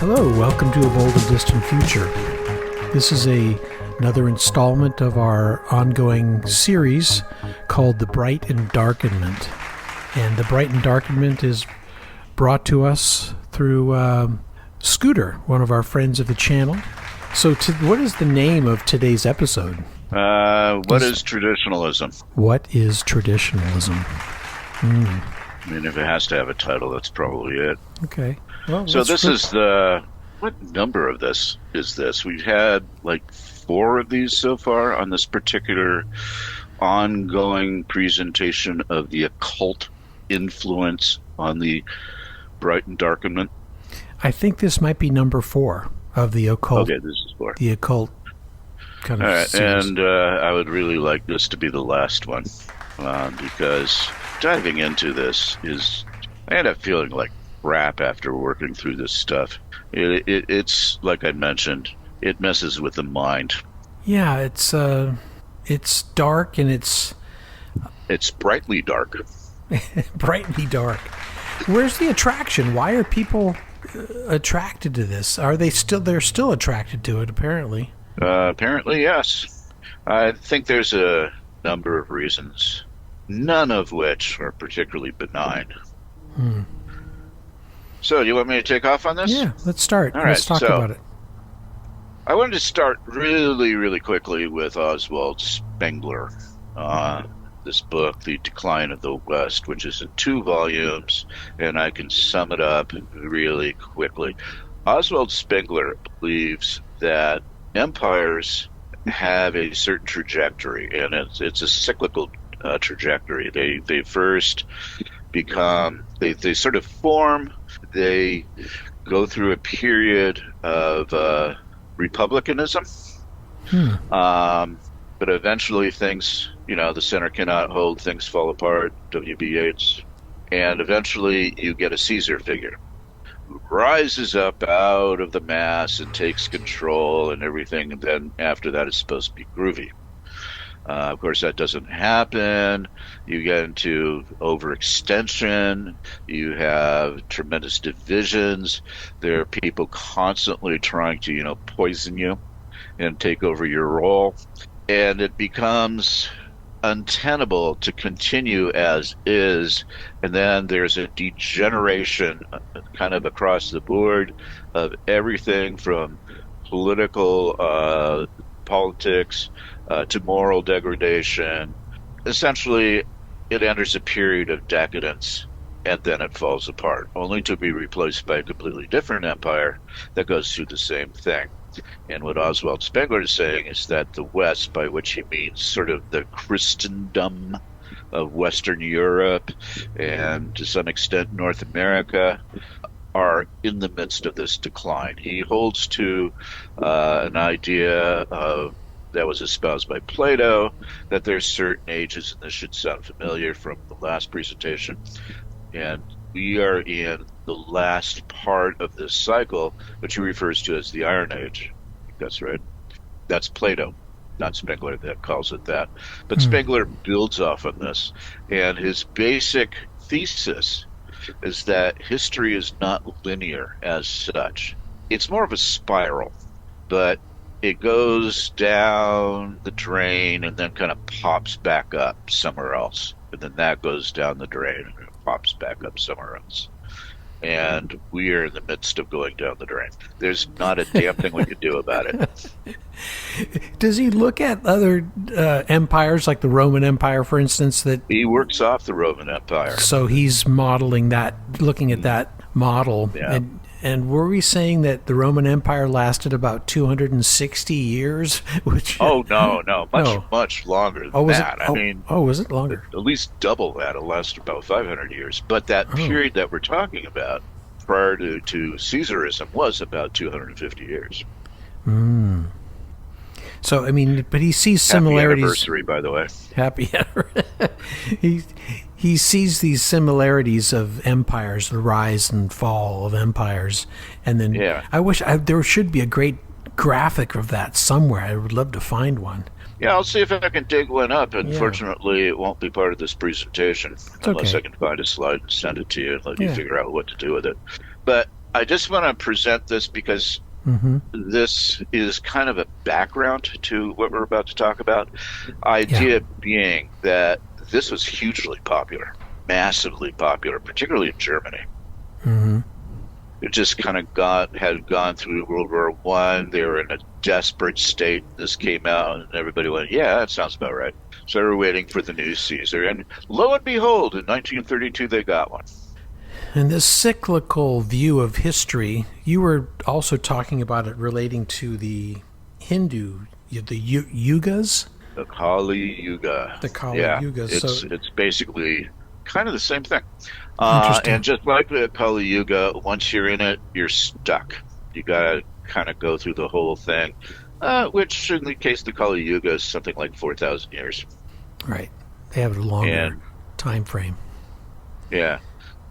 Hello, welcome to A Bold and Distant Future. This is another installment of our ongoing series called The Bright Endarkenment. And The Bright Endarkenment is brought to us through Scooter, one of our friends of the channel. So what is the name of today's episode? What is traditionalism? What is traditionalism? I mean, if it has to have a title, that's probably it. Okay. Well, so this is what number of this is this? We've had like 4 of these so far on this particular ongoing presentation of the occult influence on the Bright Endarkenment. I think this might be number 4 of the occult. Okay, this is 4. The occult kind of All right, series. and I would really like this to be the last one because diving into this I end up feeling like crap after working through this stuff. It's like I mentioned, it messes with the mind. Yeah, it's dark and it's brightly dark. brightly dark. Where's the attraction? Why are people attracted to this? They're still attracted to it, apparently. Apparently, yes. I think there's a number of reasons, none of which are particularly benign. So, do you want me to take off on this? Yeah, let's start. All let's right, talk about it. I wanted to start really, really quickly with Oswald Spengler. This book, The Decline of the West, which is in 2 volumes, and I can sum it up really quickly. Oswald Spengler believes that empires have a certain trajectory, and it's a cyclical trajectory. They first become, they sort of form, they go through a period of republicanism, but eventually things, the center cannot hold, things fall apart, W.B. Yeats, and eventually you get a Caesar figure who rises up out of the mass and takes control and everything, and then after that it's supposed to be groovy. Of course, that doesn't happen. You get into overextension. You have tremendous divisions. There are people constantly trying to, poison you and take over your role. And it becomes untenable to continue as is. And then there's a degeneration kind of across the board of everything from politics to moral degradation. Essentially, it enters a period of decadence, and then it falls apart, only to be replaced by a completely different empire that goes through the same thing. And what Oswald Spengler is saying is that the West, by which he means sort of the Christendom of Western Europe and to some extent North America, are in the midst of this decline. He holds to an idea that was espoused by Plato, that there's certain ages, and this should sound familiar from the last presentation, and we are in the last part of this cycle, which he refers to as the Iron Age. That's right. That's Plato, not Spengler, that calls it that. But Spengler builds off on this, and his basic thesis is that history is not linear as such. It's more of a spiral, but it goes down the drain and then kind of pops back up somewhere else. And then that goes down the drain and it pops back up somewhere else. And we are in the midst of going down the drain. There's not a damn thing we can do about it. Does he look at other empires, like the Roman Empire, for instance? That he works off the Roman Empire. So he's modeling that, looking at that model. Yeah. And were we saying that the Roman Empire lasted about 260 years? Which no, much longer than that. Was it longer? At least double that. It lasted about 500 years. But that period that we're talking about, prior to Caesarism, was about 250 years. So, but he sees similarities. Happy anniversary, by the way. Happy He sees these similarities of empires, the rise and fall of empires, and then I wish there should be a great graphic of that somewhere. I would love to find one. Yeah, I'll see if I can dig one up. Unfortunately, it won't be part of this presentation unless I can find a slide and send it to you and let you figure out what to do with it. But I just want to present this because Mm-hmm. this is kind of a background to what we're about to talk about. Yeah. Idea being that this was hugely popular, massively popular, particularly in Germany. Mm-hmm. It just kind of had gone through World War I. They were in a desperate state. This came out, and everybody went, "Yeah, that sounds about right." So they were waiting for the new Caesar, and lo and behold, in 1932 they got one. And this cyclical view of history, you were also talking about it relating to the Hindu, yugas, The Kali Yuga. the Kali Yeah, yugas. it's So it's basically kind of the same thing. And interesting. just like the Kali Yuga, once you're in it, you're stuck. You gotta kind of go through the whole thing, which in the case of the Kali Yuga is something like 4,000 years. Right. They have a longer And time frame. yeah,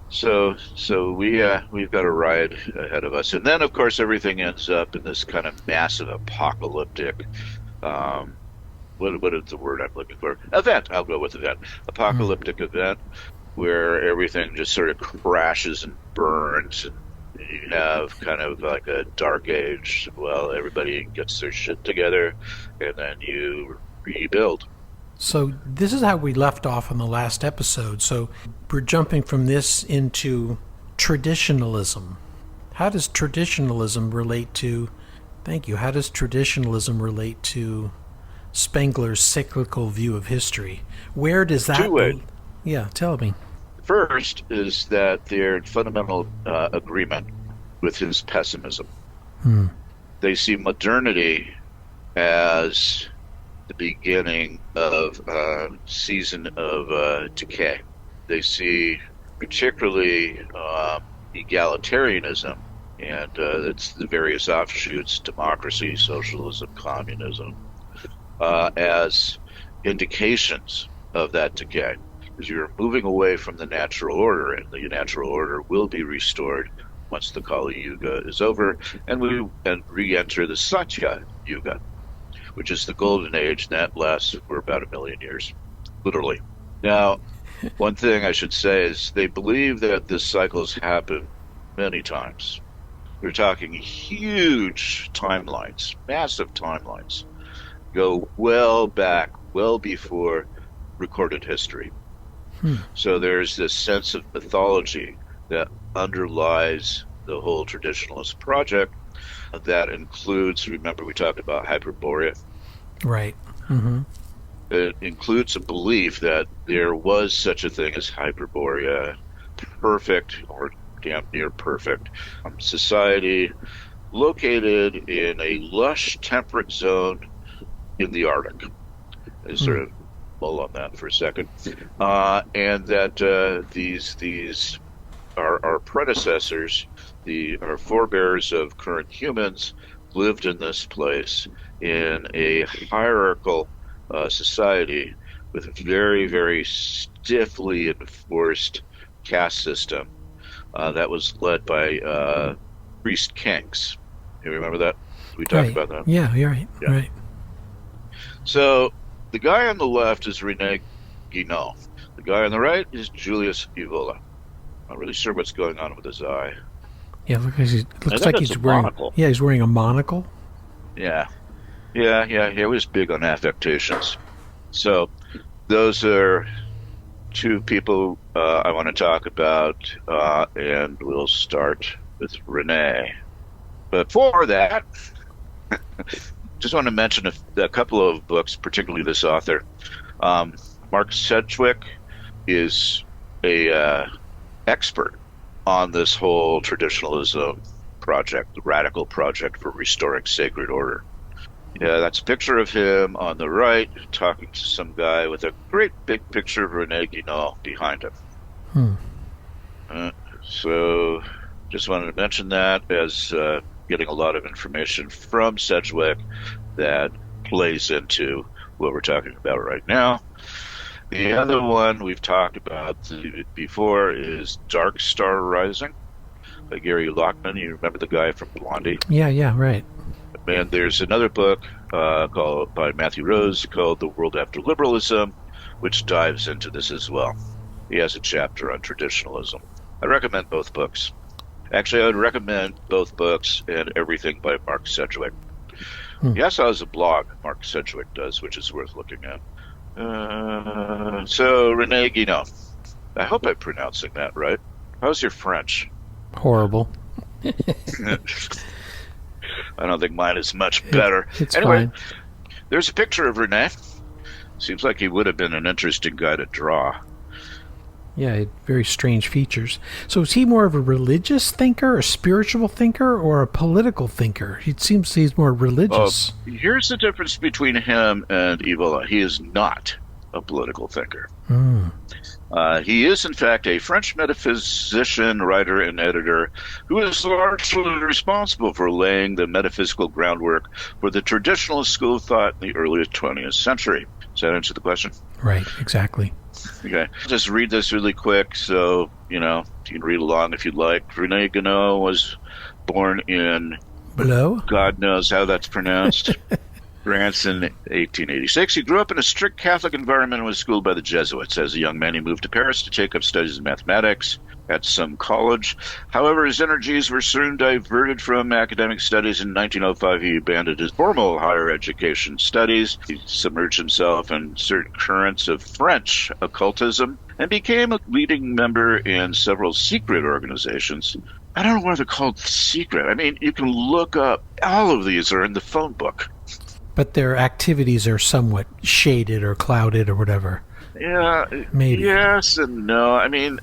so we've got a ride ahead of us, and then of course everything ends up in this kind of massive apocalyptic. Um, what is the word I'm looking for? Event. I'll go with event. Mm. Apocalyptic event where everything just sort of crashes and burns, and you have kind of like a dark age. Well, everybody gets their shit together, and then you rebuild. So this is how we left off in the last episode. So we're jumping from this into traditionalism. How does traditionalism relate to? Thank you. How does traditionalism relate to Spengler's cyclical view of history? Where does Two that? ways. Yeah, tell me. First is that they're in fundamental agreement with his pessimism. Hmm. They see modernity as the beginning of a season of decay. They see particularly egalitarianism and it's the various offshoots, democracy, socialism, communism, as indications of that decay. Because you're moving away from the natural order, and the natural order will be restored once the Kali Yuga is over, and we re-enter the Satya Yuga, which is the golden age, and that lasts for about 1,000,000 years, literally. Now, one thing I should say is they believe that this cycle's happened many times. We're talking huge timelines, massive timelines, go well back, well before recorded history. Hmm. So there's this sense of mythology that underlies the whole traditionalist project that includes, remember, we talked about Hyperborea. Right. Mm-hmm. It includes a belief that there was such a thing as Hyperborea, perfect or damn near perfect society located in a lush temperate zone in the Arctic. I Hmm. sort of mull on that for a second, and that these our predecessors, our forebears of current humans, lived in this place in a hierarchical society with a very, very stiffly enforced caste system that was led by priest kings. You remember that? We talked Right. about that. Yeah, you're right. Yeah. Right. So the guy on the left is Rene Guinaud. The guy on the right is Julius Evola. Not really sure what's going on with his eye. Yeah, I looks think like it's a he's wearing. monocle. Yeah, he's wearing a monocle. Yeah, yeah. He was big on affectations. So those are two people I want to talk about, and we'll start with Rene. But before that, just want to mention a couple of books, particularly this author. Um, Mark Sedgwick is a expert on this whole traditionalism project, the radical project for restoring sacred order. Yeah, that's a picture of him on the right talking to some guy with a great big picture of Rene Guinaud behind him. Hmm. Uh, so just wanted to mention that as getting a lot of information from Sedgwick that plays into what we're talking about right now. The other one we've talked about before is Dark Star Rising by Gary Lockman. You remember the guy from Blondie? Yeah. Yeah. Right. And there's another book called by Matthew Rose called The World After Liberalism, which dives into this as well. He has a chapter on traditionalism. I recommend both books. Actually, I would recommend both books and everything by Mark Sedgwick. Hmm. He also has a blog, Mark Sedgwick does, which is worth looking at. So, Rene Guénon. I hope I'm pronouncing that right. How's your French? Horrible. I don't think mine is much better. It's Anyway, fine. there's a picture of Rene. Seems like he would have been an interesting guy to draw. Yeah, very strange features. So is he more of a religious thinker, a spiritual thinker, or a political thinker? It seems he's more religious. Here's the difference between him and Evola. He is not a political thinker. Mm. He is, in fact, a French metaphysician, writer, and editor who is largely responsible for laying the metaphysical groundwork for the traditionalist school of thought in the early 20th century. Does that answer the question? Right, exactly. Okay. Just read this really quick so, you can read along if you'd like. René Guénon was born in, Below? God knows how that's pronounced, France in 1886. He grew up in a strict Catholic environment and was schooled by the Jesuits. As a young man, he moved to Paris to take up studies in mathematics at some college. However, his energies were soon diverted from academic studies. In 1905, he abandoned his formal higher education studies. He submerged himself in certain currents of French occultism and became a leading member in several secret organizations. I don't know why they're called secret. I mean, you can look up. All of these are in the phone book. But their activities are somewhat shaded or clouded or whatever. Yeah, Maybe. Yes and no. I mean,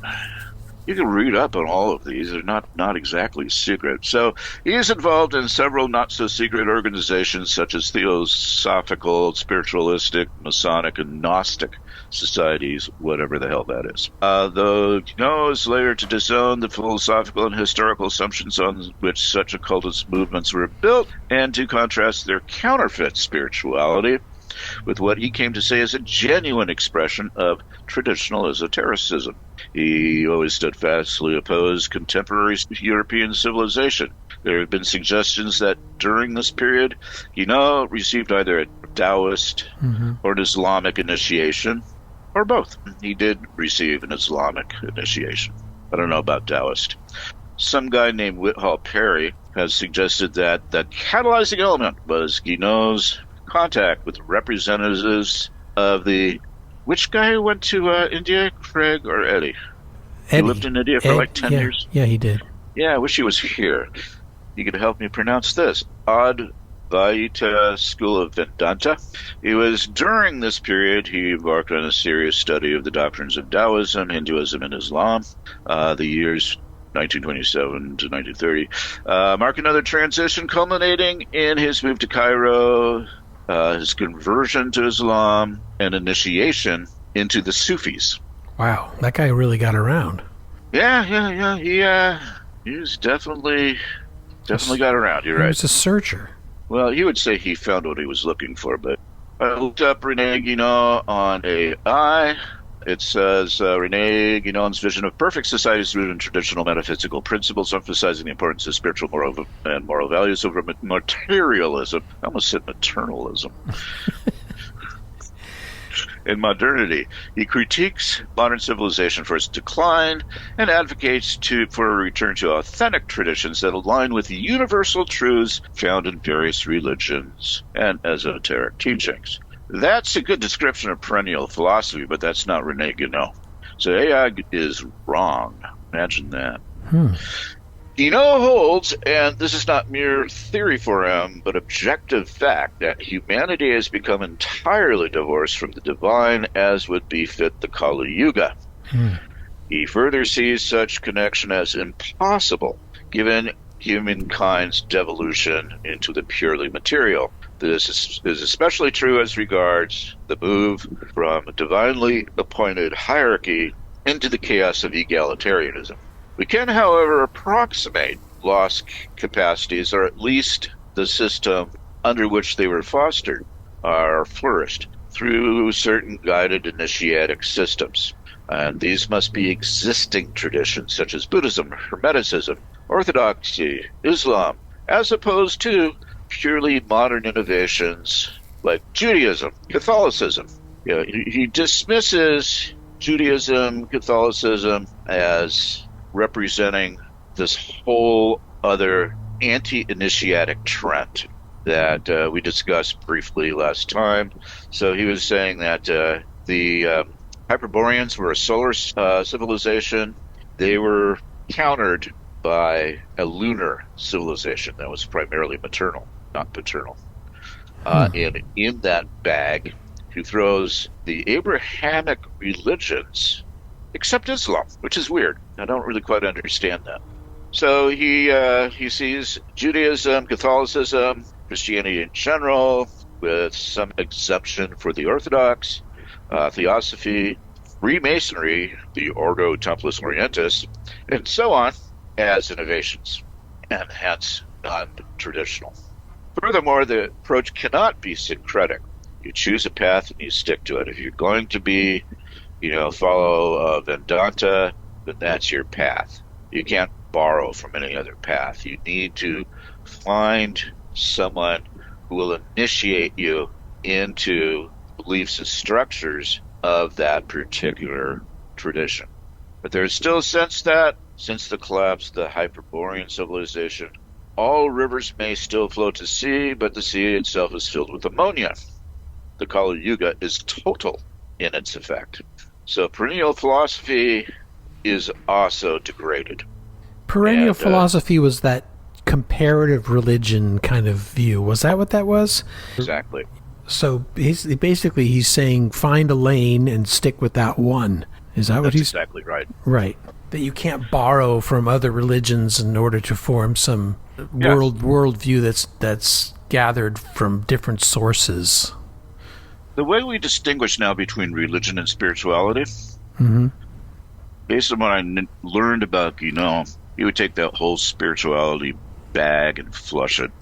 you can read up on all of these. They're not exactly secret. So he is involved in several not-so-secret organizations such as Theosophical, Spiritualistic, Masonic, and Gnostic societies, whatever the hell that is. Though Guénon is later to disown the philosophical and historical assumptions on which such occultist movements were built and to contrast their counterfeit spirituality with what he came to say as a genuine expression of traditional esotericism. He always steadfastly opposed contemporary European civilization. There have been suggestions that during this period, Guénon received either a Taoist or an Islamic initiation, or both. He did receive an Islamic initiation. I don't know about Taoist. Some guy named Whithall Perry has suggested that the catalyzing element was Guénon's contact with representatives of the... Which guy went to India? Craig or Eddie? He lived in India for like 10 years. Yeah, he did. Yeah, I wish he was here. He could help me pronounce this. Advaita School of Vedanta. It was during this period he embarked on a serious study of the doctrines of Taoism, Hinduism, and Islam. The years 1927 to 1930 mark another transition culminating in his move to Cairo, his conversion to Islam, and initiation into the Sufis. Wow, that guy really got around. Yeah. He's definitely got around. You're right. He was a searcher. Well, he would say he found what he was looking for, but I looked up René Guénon on AI. It says René Guénon's vision of perfect society is rooted in traditional metaphysical principles, emphasizing the importance of spiritual and moral values over materialism. I almost said maternalism. In modernity, he critiques modern civilization for its decline and advocates for a return to authentic traditions that align with the universal truths found in various religions and esoteric teachings. That's a good description of perennial philosophy, but that's not René Guénon. So AI is wrong. Imagine that. Guénon holds, and this is not mere theory for him, but objective fact, that humanity has become entirely divorced from the divine, as would befit the Kali Yuga. He further sees such connection as impossible, given humankind's devolution into the purely material. This is especially true as regards the move from a divinely appointed hierarchy into the chaos of egalitarianism. We can, however, approximate lost capacities, or at least the system under which they were fostered or flourished, through certain guided initiatic systems. And these must be existing traditions such as Buddhism, Hermeticism, Orthodoxy, Islam, as opposed to purely modern innovations like Judaism, Catholicism. He dismisses Judaism, Catholicism as representing this whole other anti-initiatic trend that we discussed briefly last time. So he was saying that the Hyperboreans were a solar civilization. They were countered by a lunar civilization that was primarily maternal, not paternal. And in that bag, he throws the Abrahamic religions, except Islam, which is weird. I don't really quite understand that. So he sees Judaism, Catholicism, Christianity in general, with some exemption for the Orthodox, Theosophy, Freemasonry, the Ordo Templis Orientis, and so on, as innovations, and hence non-traditional. Furthermore, the approach cannot be syncretic. You choose a path and you stick to it. If you're going to be, follow Vedanta, then that's your path. You can't borrow from any other path. You need to find someone who will initiate you into beliefs and structures of that particular tradition. But there's still a sense that, since the collapse of the Hyperborean civilization, all rivers may still flow to sea, but the sea itself is filled with ammonia. The Kali Yuga is total in its effect. So perennial philosophy is also degraded. Perennial philosophy was that comparative religion kind of view. Was that what that was? Exactly. So basically he's saying find a lane and stick with that one. Is that what he's... exactly right. Right. That you can't borrow from other religions in order to form some worldview that's gathered from different sources. The way we distinguish now between religion and spirituality, based on what I learned about Guénon, he would take that whole spirituality bag and flush it.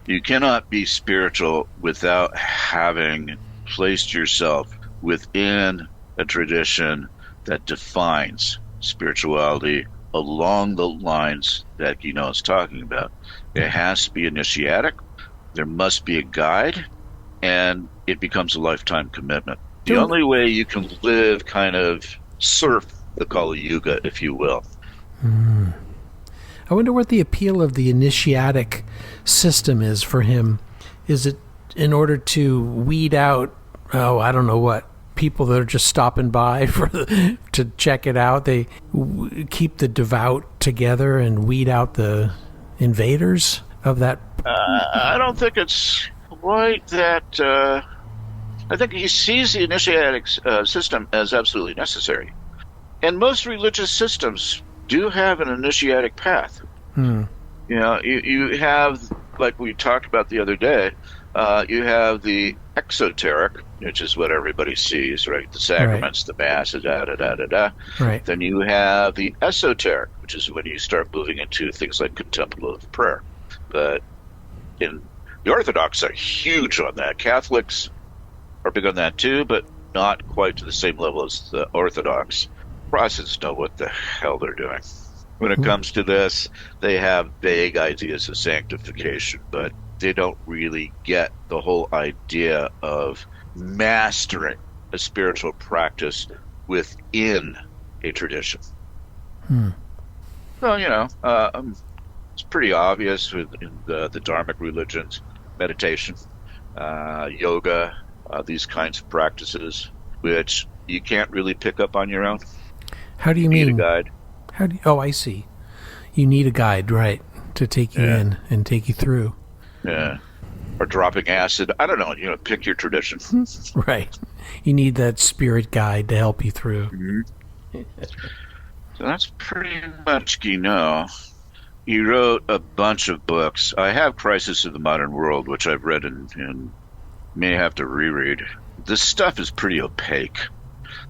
You cannot be spiritual without having placed yourself within a tradition that defines spirituality along the lines that Guénon is talking about. It has to be initiatic, there must be a guide, and it becomes a lifetime commitment. The only way you can live, kind of surf the Kali Yuga, if you will. I wonder what the appeal of the initiatic system is for him. Is it in order to weed out, I don't know what, people that are just stopping by to check it out? They keep the devout together and weed out the invaders of that? I don't think it's quite that. I think he sees the initiatic system as absolutely necessary. And most religious systems do have an initiatic path. You have, like we talked about the other day, you have the exoteric, which is what everybody sees, right? The sacraments, the mass, da-da-da-da-da. Right. Then you have the esoteric, which is when you start moving into things like contemplative prayer. But the Orthodox are huge on that. Catholics are big on that too, but not quite to the same level as the Orthodox. Protestants know what the hell they're doing. When it comes to this, they have vague ideas of sanctification, but they don't really get the whole idea of mastering a spiritual practice within a tradition. Well, it's pretty obvious in the Dharmic religions, meditation, yoga, these kinds of practices, which you can't really pick up on your own. How do you mean? You need a guide. I see. You need a guide, right, to take you in and take you through. Yeah. Or dropping acid. I don't know. Pick your tradition. Right. You need that spirit guide to help you through. So that's pretty much Guénon. He wrote a bunch of books. I have Crisis of the Modern World, which I've read and may have to reread. This stuff is pretty opaque.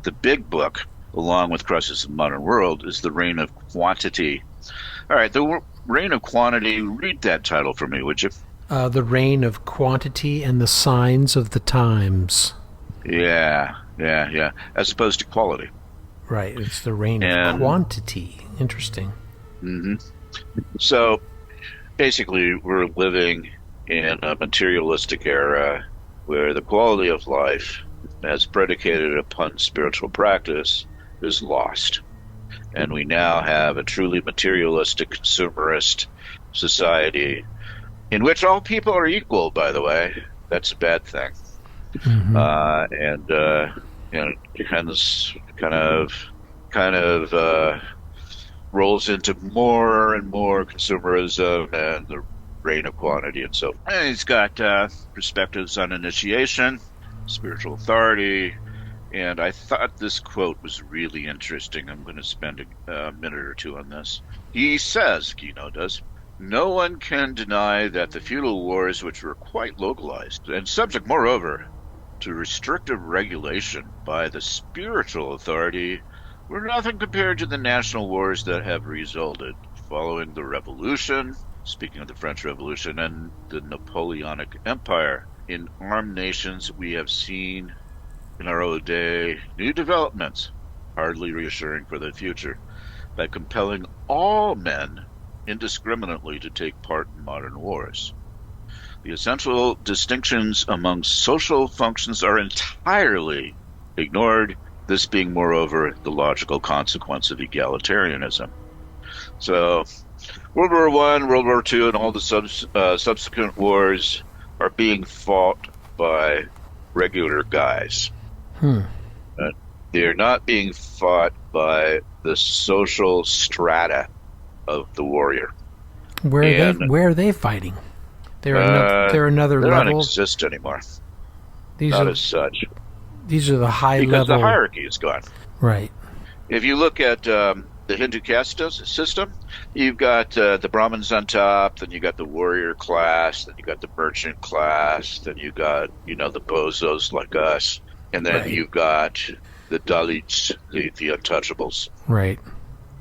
The big book, along with Crisis of the Modern World, is The Reign of Quantity. All right, The Reign of Quantity, read that title for me, would you? The Reign of Quantity and the Signs of the Times. Yeah. As opposed to quality. Right, it's the reign of quantity. Interesting. So, basically, we're living in a materialistic era where the quality of life, as predicated upon spiritual practice, is lost. And we now have a truly materialistic consumerist society in which all people are equal, by the way. That's a bad thing. Hmm. And you know, hence kind of rolls into more and more consumerism and the reign of quantity and so. And he's got perspectives on initiation, spiritual authority, and I thought this quote was really interesting. I'm going to spend a minute or two on this. He says, Kino does, no one can deny that the feudal wars, which were quite localized and subject, moreover, to restrictive regulation by the spiritual authority, were nothing compared to the national wars that have resulted following the Revolution, speaking of the French Revolution, and the Napoleonic Empire. In armed nations, we have seen in our own day new developments, hardly reassuring for the future, by compelling all men indiscriminately to take part in modern wars. The essential distinctions among social functions are entirely ignored, this being, moreover, the logical consequence of egalitarianism. So, World War One, World War Two, and all the subsequent wars are being fought by regular guys. Hmm. Uh, they're not being fought by the social strata of the warrior. Where are they? And Where are they fighting? They're another. uh, They're another they don't level. exist anymore, These not are as such, these are the high because the level. hierarchy is gone. Right. If you look at the Hindu caste system, you've got the Brahmins on top, then you got the warrior class, then you got the merchant class, then you got the bozos like us, and then Right. you've got the Dalits, the untouchables. Right.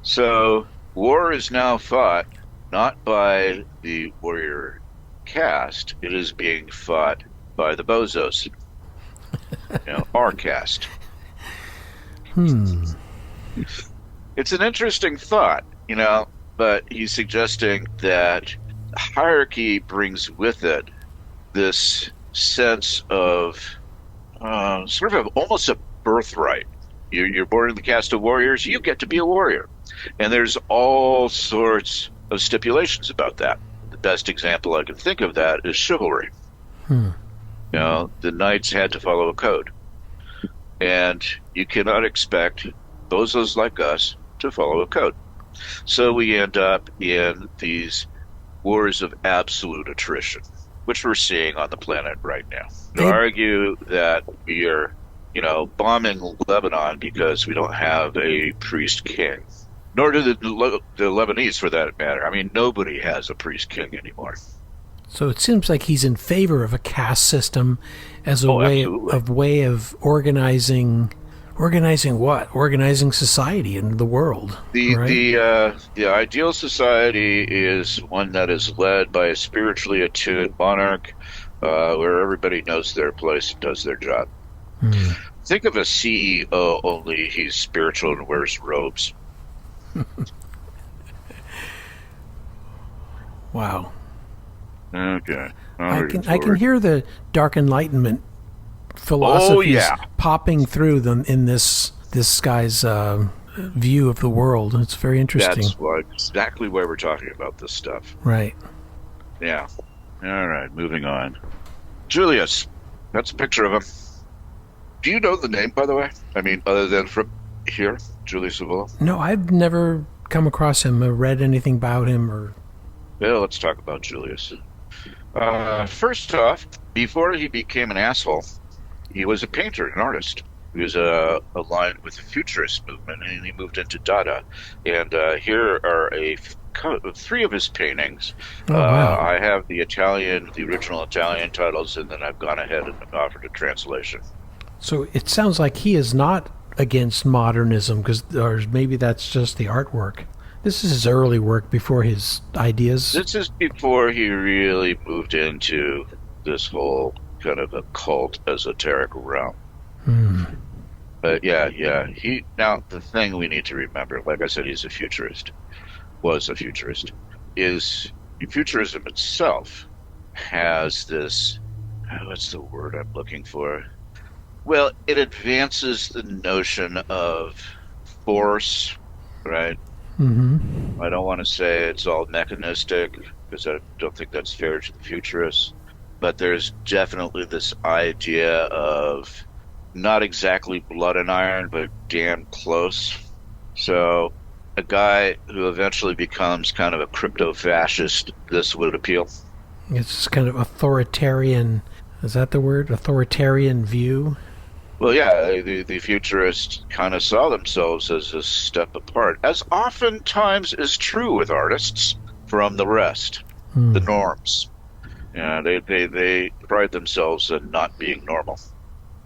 So war is now fought not by the warrior caste; it is being fought by the bozos, our caste. Hmm. It's an interesting thought, but he's suggesting that hierarchy brings with it this sense of sort of almost a birthright. You're born in the caste of warriors, you get to be a warrior. And there's all sorts of stipulations about that. The best example I can think of that is chivalry. Hmm. The knights had to follow a code. And you cannot expect bozos like us to follow a code. So we end up in these wars of absolute attrition, which we're seeing on the planet right now. To They argue that we are, bombing Lebanon because we don't have a priest king, nor do the Lebanese for that matter. I mean, nobody has a priest king anymore. So it seems like he's in favor of a caste system as a Oh, way absolutely. of organizing what? Organizing society and the world, right? The ideal society is one that is led by a spiritually attuned monarch, where everybody knows their place and does their job. Hmm. Think of a CEO, only he's spiritual and wears robes. Wow. Okay. I can hear the dark enlightenment Oh philosophies yeah, popping through them in this guy's view of the world. It's very interesting. exactly why we're talking about this stuff. Right. Yeah. All right, moving on. Julius, that's a picture of him. Do you know the name, by the way? I mean, other than from here, Julius Avila? No, I've never come across him or read anything about him or. Yeah, let's talk about Julius. First off, before he became an asshole, he was a painter, an artist. He was aligned with the futurist movement, and he moved into Dada. And here are three of his paintings. Oh wow. I have the original Italian titles, and then I've gone ahead and offered a translation. So it sounds like he is not against modernism, or maybe that's just the artwork. This is his early work before his ideas. This is before he really moved into this whole kind of occult esoteric realm. Hmm. But yeah. Now the thing we need to remember, like I said, he's a futurist, was a futurist, is futurism itself has this, what's the word I'm looking for? Well, it advances the notion of force right? Mm-hmm. I don't want to say it's all mechanistic because I don't think that's fair to the futurists, but there's definitely this idea of not exactly blood and iron, but damn close. So, a guy who eventually becomes kind of a crypto fascist, this would appeal. It's kind of authoritarian. Is that the word? Authoritarian view? Well, yeah, the futurists kind of saw themselves as a step apart, as oftentimes is true with artists from the rest, the Hmm. norms. Yeah, they pride themselves in not being normal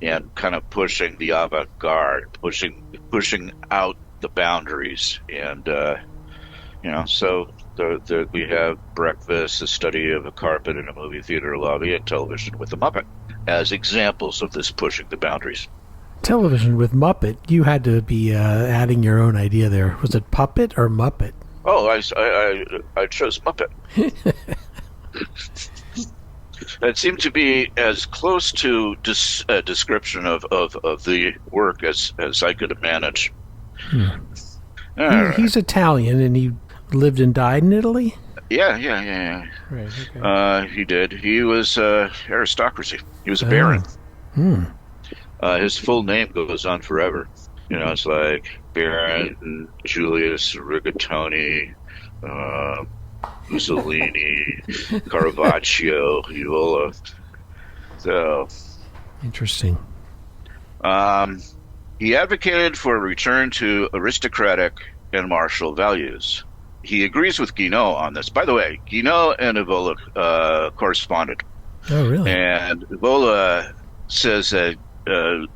and kind of pushing the avant-garde, pushing out the boundaries, and so we have breakfast, a study of a carpet in a movie theater lobby, and television with a Muppet as examples of this pushing the boundaries. Television with Muppet. You had to be adding your own idea there. Was it puppet or Muppet? Oh, I chose Muppet. It seemed to be as close to a description of the work as I could manage. Hmm. All right. He's Italian and he lived and died in Italy? Yeah. Right, okay. He did. He was aristocracy. He was a Oh. baron. Hmm. His full name goes on forever. It's like Baron Julius Rigatoni, uh, Mussolini, Caravaggio, Evola. So, Interesting. um, he advocated for a return to aristocratic and martial values. He agrees with Guinaud on this. By the way, Guinaud and Evola corresponded, Oh, really? and Evola says that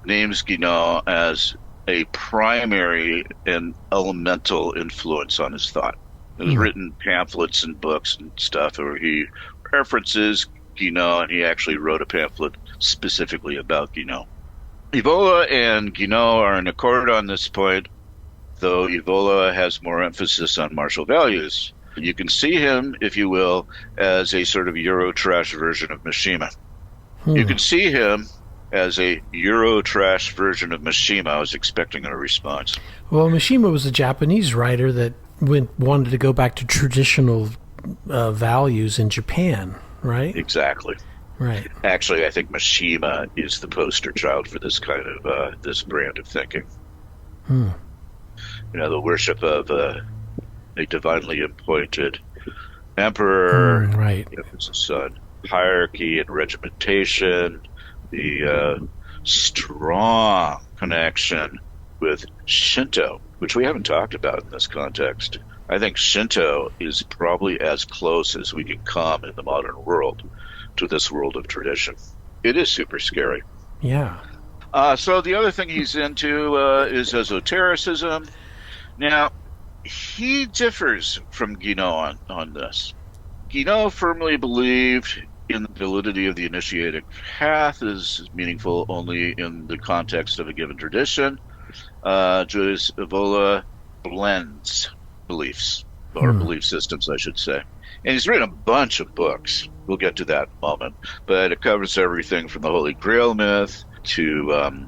names Guinaud as a primary and elemental influence on his thought. There's Hmm. written pamphlets and books and stuff where he references Guinaud, and he actually wrote a pamphlet specifically about Guinaud. Evola and Guinaud are in accord on this point, though Evola has more emphasis on martial values. You can see him, if you will, as a sort of Euro-trash version of Mishima. You Hmm. can see him as a Euro-trash version of Mishima. I was expecting a response. Well, Mishima was a Japanese writer that wanted to go back to traditional values in Japan, right? Exactly. Right. Actually, I think Mishima is the poster child for this kind of this brand of thinking. Hmm. The worship of a divinely appointed emperor, Right. his son, hierarchy and regimentation, the strong connection with Shinto, which we haven't talked about in this context. I think Shinto is probably as close as we can come in the modern world to this world of tradition. It is super scary. Yeah. So the other thing he's into is esotericism. Now, he differs from Guinaud on this. Guinaud firmly believed in the validity of the initiatic path is meaningful only in the context of a given tradition. Julius Evola blends beliefs, or Hmm. belief systems, I should say. And he's written a bunch of books. We'll get to that in a moment. But it covers everything from the Holy Grail myth to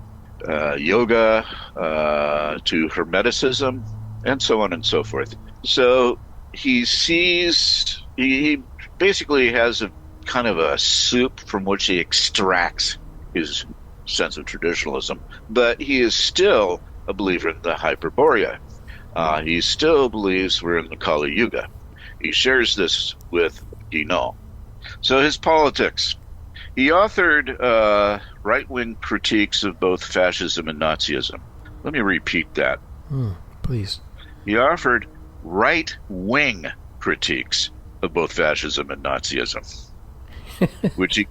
yoga to Hermeticism and so on and so forth. So he basically has a kind of a soup from which he extracts his sense of traditionalism, but he is still a believer in the Hyperborea. He still believes we're in the Kali Yuga. He shares this with Guinaud. So his politics. He authored right-wing critiques of both fascism and Nazism. Let me repeat that. Hmm. Please. He offered right-wing critiques of both fascism and Nazism, which he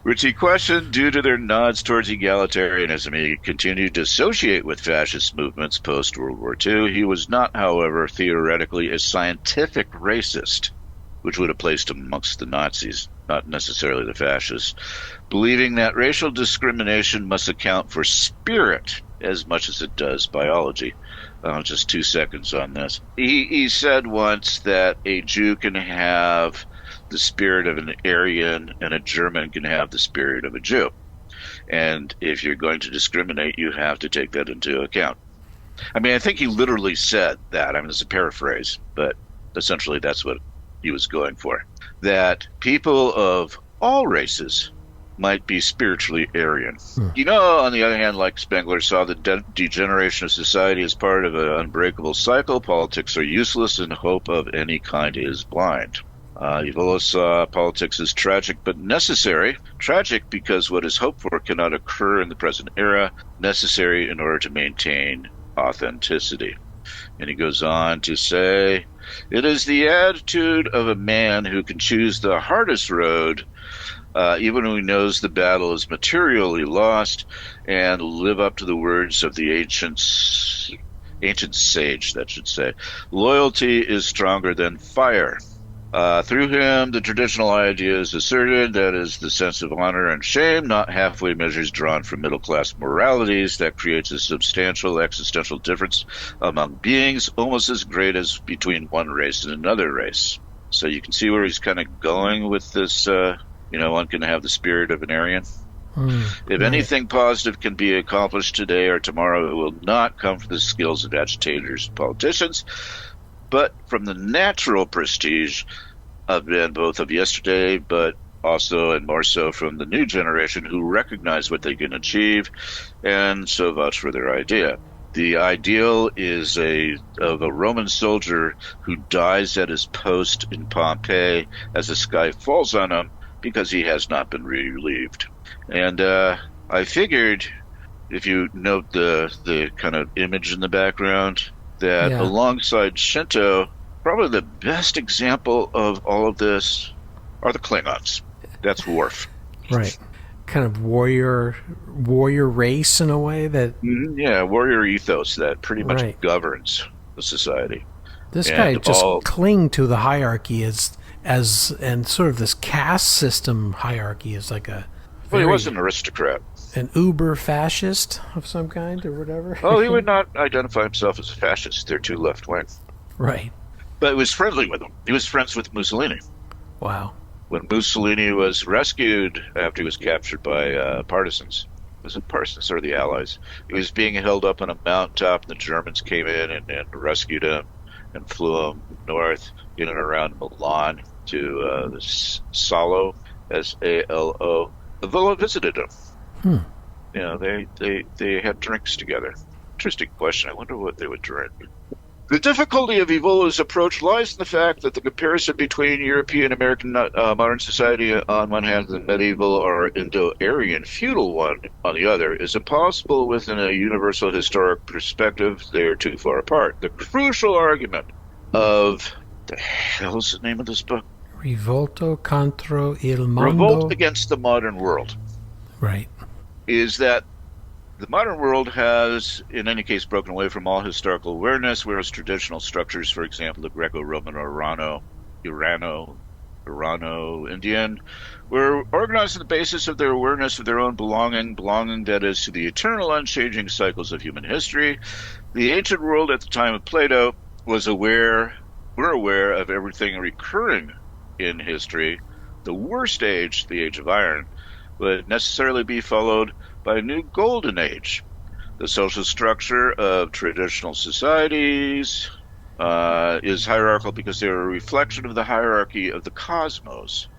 which he questioned due to their nods towards egalitarianism. He continued to associate with fascist movements post-World War II. He was not, however, theoretically a scientific racist, which would have placed him amongst the Nazis, not necessarily the fascists, believing that racial discrimination must account for spirit as much as it does biology. Just 2 seconds on this. He said once that a Jew can have the spirit of an Aryan and a German can have the spirit of a Jew. And if you're going to discriminate, you have to take that into account. I mean, I think he literally said that. I mean, it's a paraphrase, but essentially that's what he was going for. That people of all races might be spiritually Aryan. Hmm. On the other hand, like Spengler saw the degeneration of society as part of an unbreakable cycle, politics are useless and hope of any kind is blind. Evola saw politics as tragic but necessary. Tragic because what is hoped for cannot occur in the present era, necessary in order to maintain authenticity. And he goes on to say, it is the attitude of a man who can choose the hardest road, even when he knows the battle is materially lost, and live up to the words of the ancient sage, that should say, loyalty is stronger than fire. Through him, the traditional idea is asserted, that is the sense of honor and shame, not halfway measures drawn from middle-class moralities, that creates a substantial existential difference among beings, almost as great as between one race and another race. So you can see where he's kind of going with this, one can have the spirit of an Aryan. If anything positive can be accomplished today or tomorrow, it will not come from the skills of agitators and politicians, but from the natural prestige of men, both of yesterday, but also and more so from the new generation who recognize what they can achieve and so vouch for their idea. The ideal is of a Roman soldier who dies at his post in Pompeii as the sky falls on him because he has not been relieved. And I figured, if you note the kind of image in the background, that alongside Shinto, probably the best example of all of this are the Klingons. That's Worf. Right. Kind of warrior race in a way that... Yeah, warrior ethos that pretty much governs the society. This guy just cling to the hierarchy as and sort of this caste system hierarchy is like a... Well, he was an aristocrat. An uber fascist of some kind or whatever. Oh, he would not identify himself as a fascist. They're too left wing. Right. But he was friendly with him. He was friends with Mussolini. Wow. When Mussolini was rescued after he was captured by partisans, was it partisans or the Allies? He was being held up on a mountaintop, and the Germans came in and rescued him and flew him north in and around Milan to the Salo, S-A-L-O. Evola visited him. They had drinks together. Interesting question. I wonder what they would drink. The difficulty of Evola's approach lies in the fact that the comparison between European American modern society on one hand and the medieval or Indo-Aryan feudal one on the other is impossible within a universal historic perspective. They are too far apart. The crucial argument of the hell's the name of this book? Rivolto contro il mondo. Revolt against the modern world. Right. Is that the modern world has, in any case, broken away from all historical awareness, whereas traditional structures, for example, the Greco-Roman or Irano-Indian, were organized on the basis of their awareness of their own belonging that is to the eternal, unchanging cycles of human history. The ancient world at the time of Plato were aware of everything recurring in history. The worst age, the Age of Iron, would necessarily be followed by a new golden age. The social structure of traditional societies is hierarchical because they are a reflection of the hierarchy of the cosmos.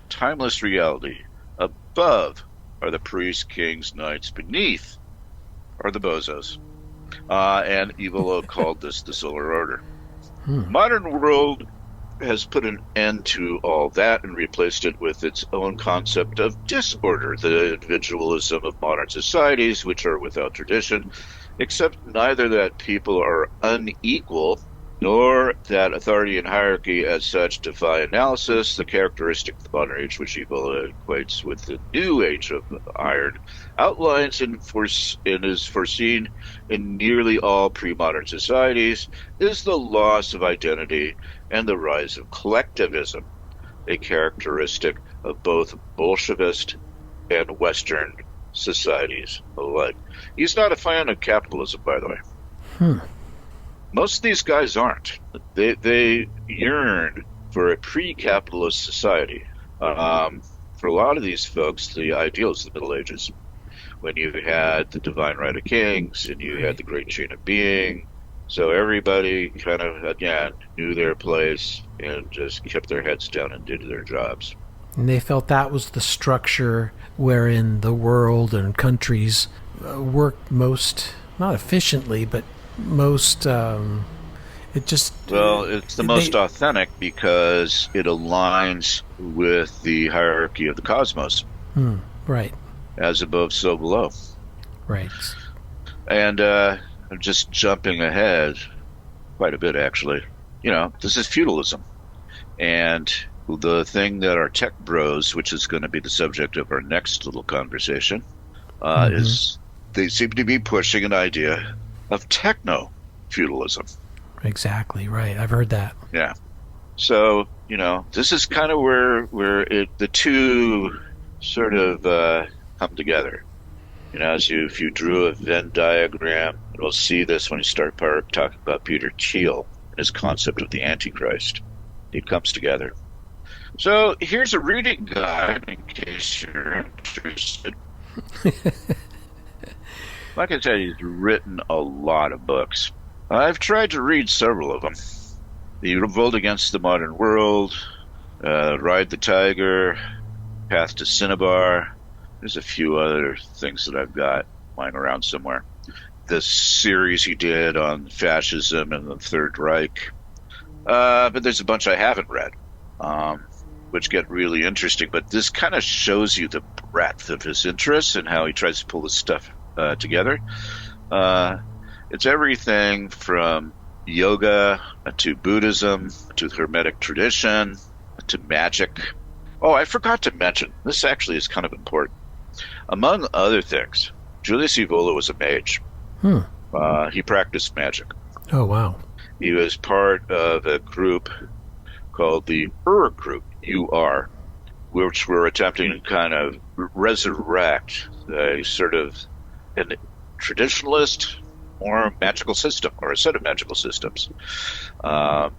Timeless reality. Above are the priests, kings, knights. Beneath are the bozos. And Evola called this the solar order. Modern world has put an end to all that and replaced it with its own concept of disorder, the individualism of modern societies, which are without tradition, except neither that people are unequal nor that authority and hierarchy as such defy analysis. The characteristic of the modern age, which Evola equates with the new age of iron, outlines and is foreseen in nearly all pre-modern societies, is the loss of identity and the rise of collectivism, a characteristic of both Bolshevist and Western societies alike. He's not a fan of capitalism, by the way. Most of these guys aren't. They yearn for a pre-capitalist society. For a lot of these folks, the ideal is the Middle Ages, when you had the divine right of kings and you had the great chain of being, So everybody kind of, again, knew their place and just kept their heads down and did their jobs. And they felt that was the structure wherein the world and countries worked most, not efficiently, but most, it just, Well, it's the most they, authentic because it aligns with the hierarchy of the cosmos, right, as above, so below. right. And I'm just jumping ahead quite a bit, actually. This is feudalism. And the thing that our tech bros, which is going to be the subject of our next little conversation, Mm-hmm. is they seem to be pushing an idea of techno feudalism. Exactly, right. I've heard that. Yeah. So, this is kind of where the two sort of come together. As if you drew a Venn diagram, and we'll see this when you start talking about Peter Thiel and his concept of the Antichrist. It comes together. So here's a reading guide in case you're interested. Like I said, he's written a lot of books. I've tried to read several of them. The Revolt Against the Modern World, Ride the Tiger, Path to Cinnabar. There's a few other things that I've got lying around somewhere. This series he did on fascism and the Third Reich. But there's a bunch I haven't read, which get really interesting. But this kind of shows you the breadth of his interests and how he tries to pull this stuff together. It's everything from yoga to Buddhism to Hermetic tradition to magic. Oh, I forgot to mention, this actually is kind of important. Among other things, Julius Evola was a mage. Hmm. He practiced magic. Oh, wow. He was part of a group called the Group, UR, which were attempting to kind of resurrect a sort of a traditionalist or magical system, or a set of magical systems.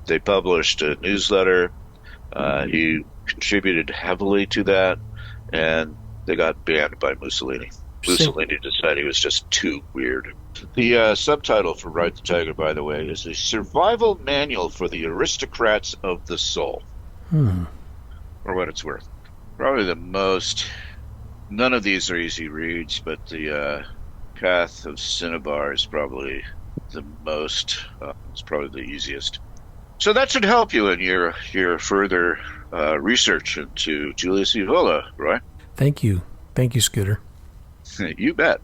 They published a newsletter. He contributed heavily to that, and they got banned by Mussolini. Mussolini decided he was just too weird. The subtitle for Ride the Tiger, by the way, is A Survival Manual for the Aristocrats of the Soul. For what it's worth. Probably the most... None of these are easy reads, but the Path of Cinnabar is probably the most... it's probably the easiest. So that should help you in your further research into Julius Evola, Roy. Thank you. Thank you, Scooter. You bet.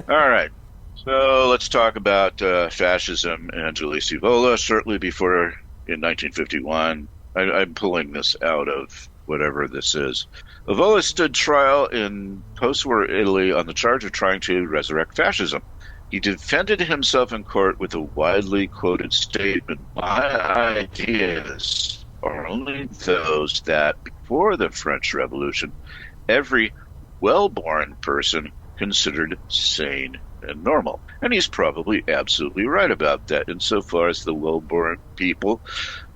All right. So let's talk about fascism and Julius Evola. Shortly before, in 1951, I'm pulling this out of whatever this is. Evola stood trial in post-war Italy on the charge of trying to resurrect fascism. He defended himself in court with a widely quoted statement, "My ideas are only those that, before the French Revolution, every well-born person considered sane and normal." And he's probably absolutely right about that, insofar as the well-born people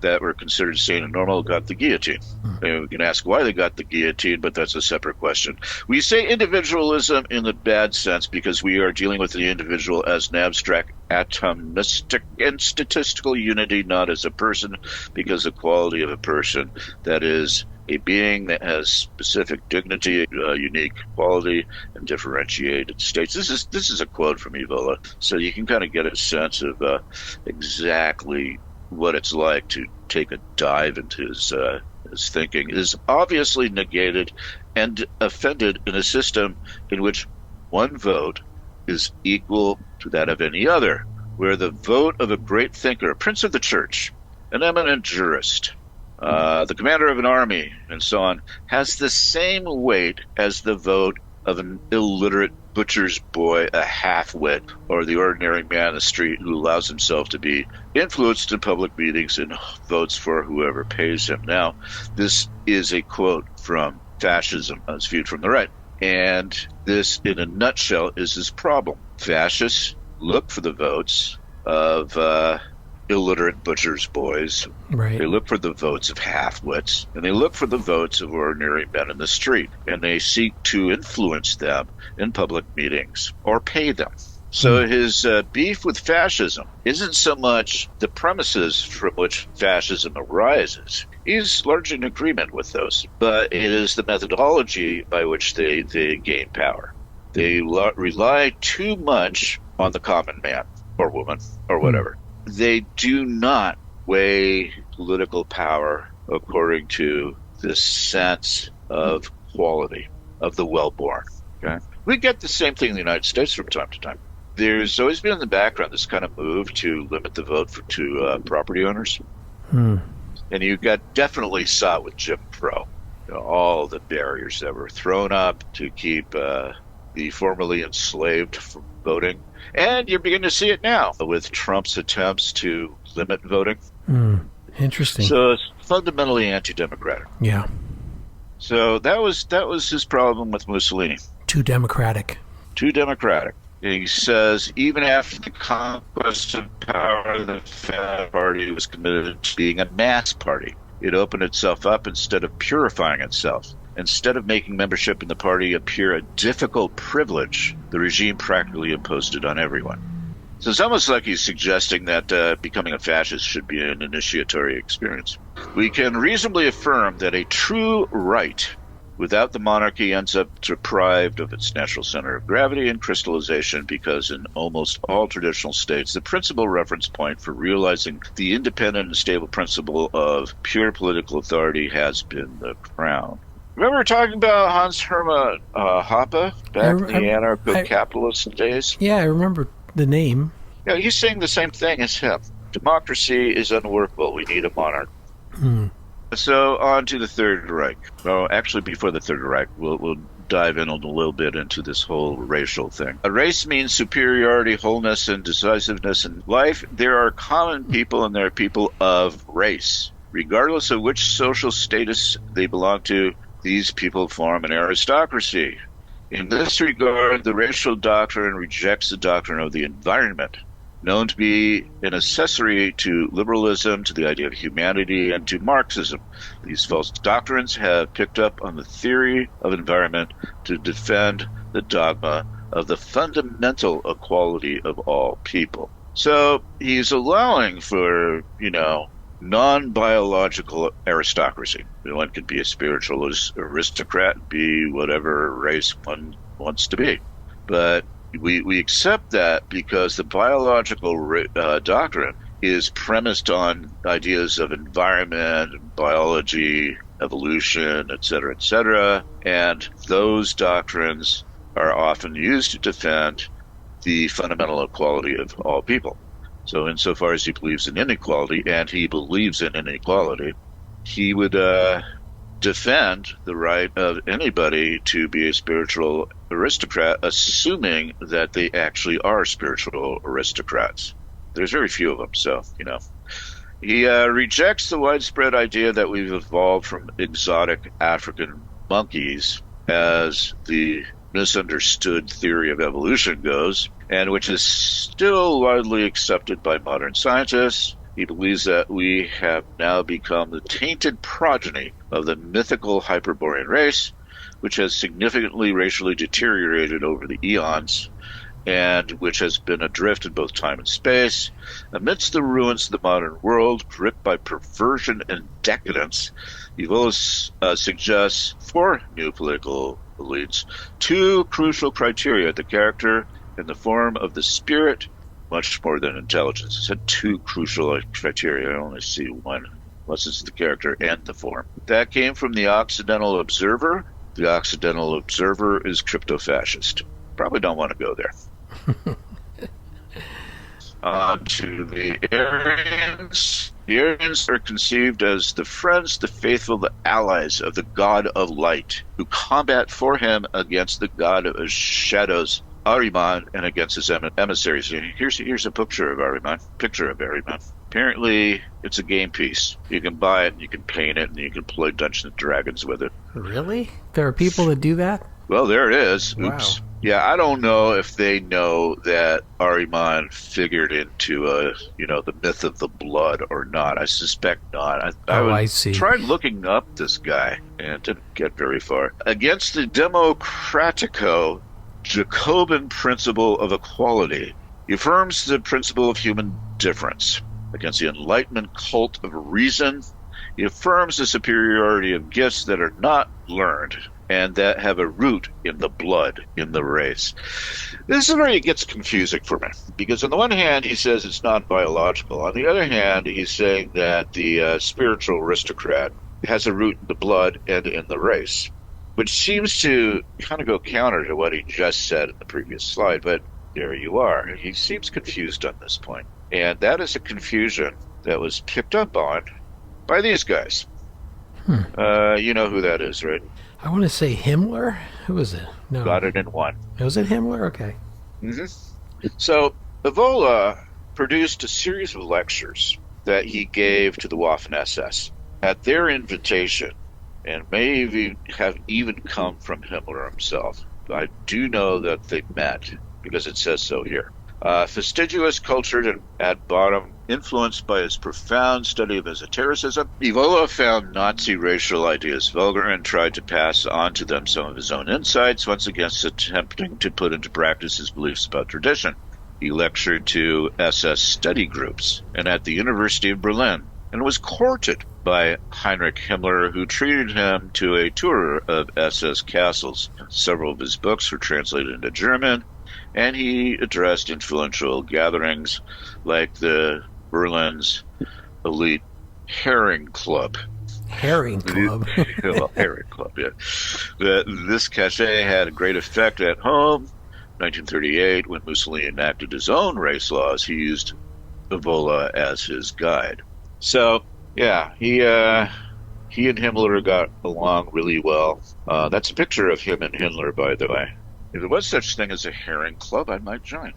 that were considered sane and normal got the guillotine. And we can ask why they got the guillotine, but that's a separate question. We say individualism in the bad sense because we are dealing with the individual as an abstract atomistic and statistical unity, not as a person, because the quality of a person, that is a being that has specific dignity, unique quality, and differentiated states. This is a quote from Evola, so you can kind of get a sense of exactly what it's like to take a dive into his thinking. It is obviously negated and offended in a system in which one vote is equal to that of any other, where the vote of a great thinker, a prince of the church, an eminent jurist, the commander of an army, and so on, has the same weight as the vote of an illiterate butcher's boy, a half-wit, or the ordinary man in the street who allows himself to be influenced in public meetings and votes for whoever pays him. Now, this is a quote from fascism as viewed from the right. And this, in a nutshell, is his problem. Fascists look for the votes of illiterate butchers' boys. Right. They look for the votes of half-wits, and they look for the votes of ordinary men in the street, and they seek to influence them in public meetings or pay them. So his beef with fascism isn't so much the premises from which fascism arises. He's largely in agreement with those, but it is the methodology by which they gain power. They rely too much on the common man or woman or whatever. They do not weigh political power according to this sense of quality of the well-born. Okay? We get the same thing in the United States from time to time. There's always been in the background this kind of move to limit the vote to property owners. And you definitely saw it with Jim Crow. All the barriers that were thrown up to keep the formerly enslaved from voting. And you're beginning to see it now with Trump's attempts to limit voting. Interesting. So it's fundamentally anti-democratic. Yeah. So that was his problem with Mussolini. Too democratic. Too democratic. He says even after the conquest of power, the Fascist Party was committed to being a mass party. It opened itself up instead of purifying itself. Instead of making membership in the party appear a difficult privilege, the regime practically imposed it on everyone. So it's almost like he's suggesting that becoming a fascist should be an initiatory experience. We can reasonably affirm that a true right without the monarchy ends up deprived of its natural center of gravity and crystallization because in almost all traditional states, the principal reference point for realizing the independent and stable principle of pure political authority has been the crown. Remember talking about Hans Hermann Hoppe back in the anarcho-capitalist days? Yeah, I remember the name. Yeah, he's saying the same thing as him. Democracy is unworkable. We need a monarch. So on to the Third Reich. Well, actually, before the Third Reich, we'll dive in a little bit into this whole racial thing. A race means superiority, wholeness, and decisiveness in life. There are common people and there are people of race. Regardless of which social status they belong to, these people form an aristocracy. In this regard, the racial doctrine rejects the doctrine of the environment, known to be an accessory to liberalism, to the idea of humanity, and to Marxism. These false doctrines have picked up on the theory of environment to defend the dogma of the fundamental equality of all people. So he's allowing for, non-biological aristocracy. One could be a spiritual aristocrat, be whatever race one wants to be. But we accept that because the biological doctrine is premised on ideas of environment, biology, evolution, etc., and those doctrines are often used to defend the fundamental equality of all people. So insofar as he believes in inequality, and he believes in inequality, he would defend the right of anybody to be a spiritual aristocrat, assuming that they actually are spiritual aristocrats. There's very few of them, so, He rejects the widespread idea that we've evolved from exotic African monkeys, as the misunderstood theory of evolution goes, and which is still widely accepted by modern scientists. He believes that we have now become the tainted progeny of the mythical Hyperborean race, which has significantly racially deteriorated over the eons, and which has been adrift in both time and space. Amidst the ruins of the modern world, gripped by perversion and decadence, Evolis suggests for new political elites two crucial criteria: the character and the form of the spirit, much more than intelligence. It said two crucial criteria. I only see one, unless it's the character and the form. That came from the Occidental Observer. The Occidental Observer is crypto-fascist. Probably don't want to go there. On to the Aryans. The Aryans are conceived as the friends, the faithful, the allies of the god of light, who combat for him against the god of shadows, Ahriman, and against his emissaries. Here's a picture of Ahriman. Apparently, it's a game piece. You can buy it, and you can paint it, and you can play Dungeons and Dragons with it. Really? There are people that do that? Well, there it is. Oops. Wow. Yeah, I don't know if they know that Ahriman figured into the myth of the blood or not. I suspect not. I see. Tried looking up this guy and didn't get very far. Against the Democratico Jacobean principle of equality. He affirms the principle of human difference against the Enlightenment cult of reason. He affirms the superiority of gifts that are not learned and that have a root in the blood, in the race. This is where it gets confusing for me, because on the one hand, he says it's not biological. On the other hand, he's saying that the spiritual aristocrat has a root in the blood and in the race, which seems to kind of go counter to what he just said in the previous slide, but there you are. He seems confused on this point. And that is a confusion that was picked up on by these guys. You know who that is, right? I want to say Himmler. Who was it? No. Got it in one. Was it Himmler? Okay. So, Evola produced a series of lectures that he gave to the Waffen-SS at their invitation, and may have even come from Himmler himself. I do know that they met, because it says so here. Fastidious, cultured, and at bottom, influenced by his profound study of esotericism, Evola found Nazi racial ideas vulgar and tried to pass on to them some of his own insights, once against attempting to put into practice his beliefs about tradition. He lectured to SS study groups and at the University of Berlin, and was courted by Heinrich Himmler, who treated him to a tour of SS castles. Several of his books were translated into German, and he addressed influential gatherings like the Berlin's elite Herring Club. Herring Club. Well, Herring Club, yeah. This cachet had a great effect at home. 1938, when Mussolini enacted his own race laws, he used Evola as his guide. So, yeah, he and Himmler got along really well. That's a picture of him and Himmler, by the way. If there was such thing as a herring club, I might join.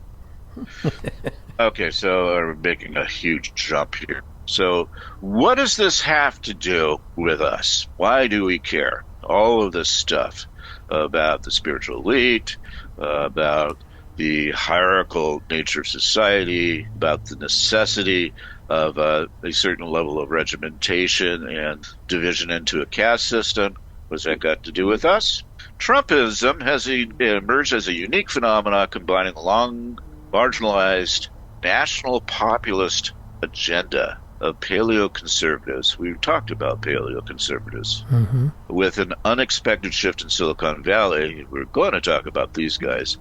Okay, so we're making a huge jump here. So what does this have to do with us? Why do we care? All of this stuff about the spiritual elite, about the hierarchical nature of society, about the necessity of a certain level of regimentation and division into a caste system. What's that got to do with us? Trumpism has emerged as a unique phenomenon combining a long, marginalized, national populist agenda of paleo-conservatives. We've talked about paleo-conservatives. With an unexpected shift in Silicon Valley, we're going to talk about these guys,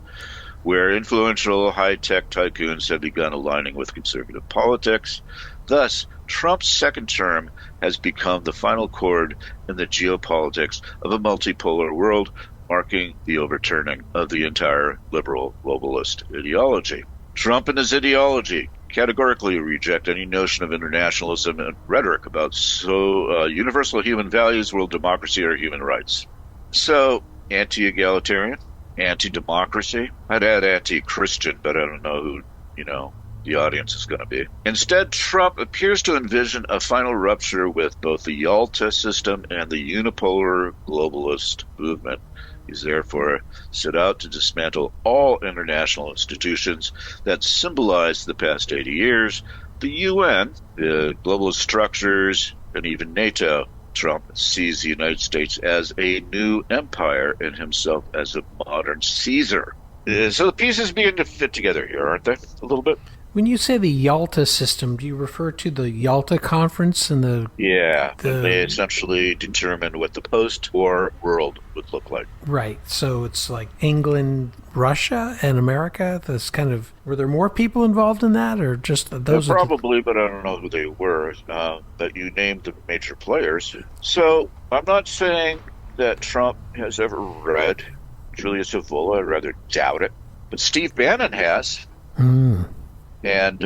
where influential high-tech tycoons have begun aligning with conservative politics. Thus, Trump's second term has become the final chord in the geopolitics of a multipolar world, marking the overturning of the entire liberal globalist ideology. Trump and his ideology categorically reject any notion of internationalism and rhetoric about universal human values, world democracy, or human rights. So, anti-egalitarian, anti-democracy. I'd add anti-Christian, but I don't know who, the audience is going to be. Instead, Trump appears to envision a final rupture with both the Yalta system and the unipolar globalist movement. He's therefore set out to dismantle all international institutions that symbolize the past 80 years, the UN, the globalist structures, and even NATO. Trump sees the United States as a new empire and himself as a modern Caesar. So the pieces begin to fit together here, aren't they? A little bit. When you say the Yalta system, do you refer to the Yalta Conference and the... Yeah, they essentially determined what the post-war world would look like. Right, so it's like England, Russia, and America? That's kind of... Were there more people involved in that, or just those? Probably, but I don't know who they were. But you named the major players. So I'm not saying that Trump has ever read Julius Evola. I rather doubt it. But Steve Bannon has. And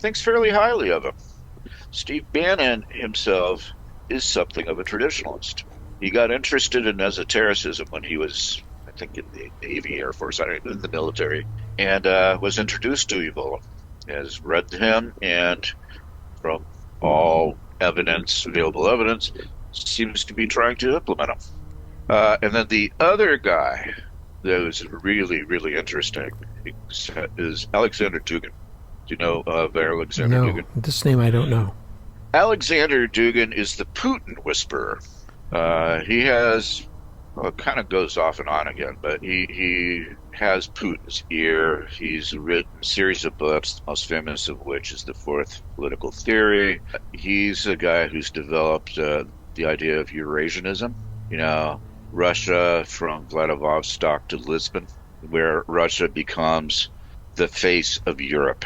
thinks fairly highly of him. Steve Bannon himself is something of a traditionalist. He got interested in esotericism when he was, I think, in the Navy, Air Force, in the military, and was introduced to Evola. Has read him, and from all available evidence, seems to be trying to implement him. And then the other guy that was really, really interesting is Alexander Dugin. Do you know of Alexander Dugin? No, this name I don't know. Alexander Dugin is the Putin whisperer. He has well, it kind of goes off and on again, but he has Putin's ear. He's written a series of books, the most famous of which is The Fourth Political Theory. He's a guy who's developed the idea of Eurasianism. You know, Russia from Vladivostok to Lisbon, where Russia becomes the face of Europe,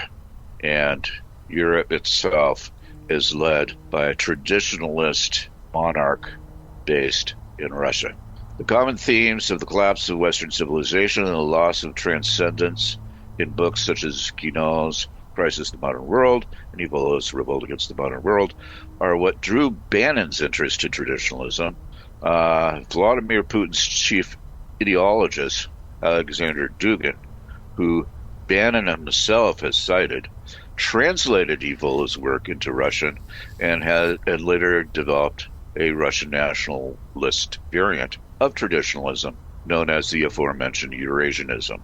and Europe itself is led by a traditionalist monarch based in Russia. The common themes of the collapse of Western civilization and the loss of transcendence in books such as Guinot's Crisis of the Modern World and Evola's Revolt Against the Modern World are what drew Bannon's interest in traditionalism. Vladimir Putin's chief ideologist, Alexander Dugin, who Bannon himself has cited, translated Evola's work into Russian and had later developed a Russian nationalist variant of traditionalism known as the aforementioned Eurasianism.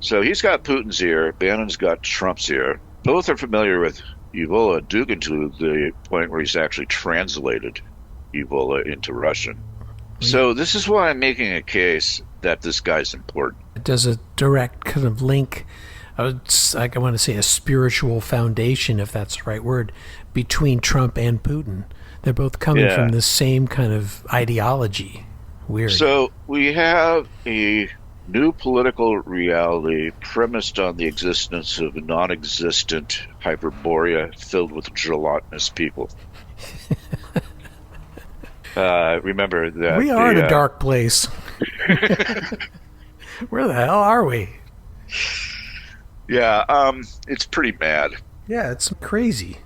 So he's got Putin's ear, Bannon's got Trump's ear. Both are familiar with Evola, Dugin to the point where he's actually translated Evola into Russian. So this is why I'm making a case that this guy's important. It does a direct kind of link, I want to say a spiritual foundation, if that's the right word, between Trump and Putin. They're both coming from the same kind of ideology. Weird. So we have a new political reality premised on the existence of a non-existent Hyperborea filled with gelatinous people. Remember that we are in a dark place. Where the hell are we? Yeah, it's pretty mad. Yeah, it's crazy.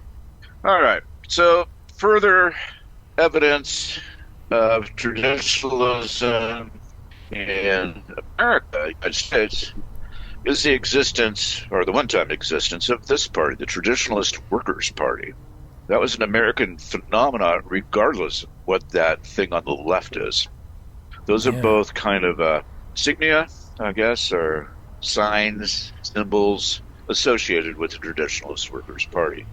All right. So further evidence of traditionalism in America, United States, is the existence, or the one-time existence, of this party, the Traditionalist Workers' Party. That was an American phenomenon, regardless of what that thing on the left is. Those are both kind of insignia, I guess, or signs, symbols associated with the Traditionalist Workers' Party.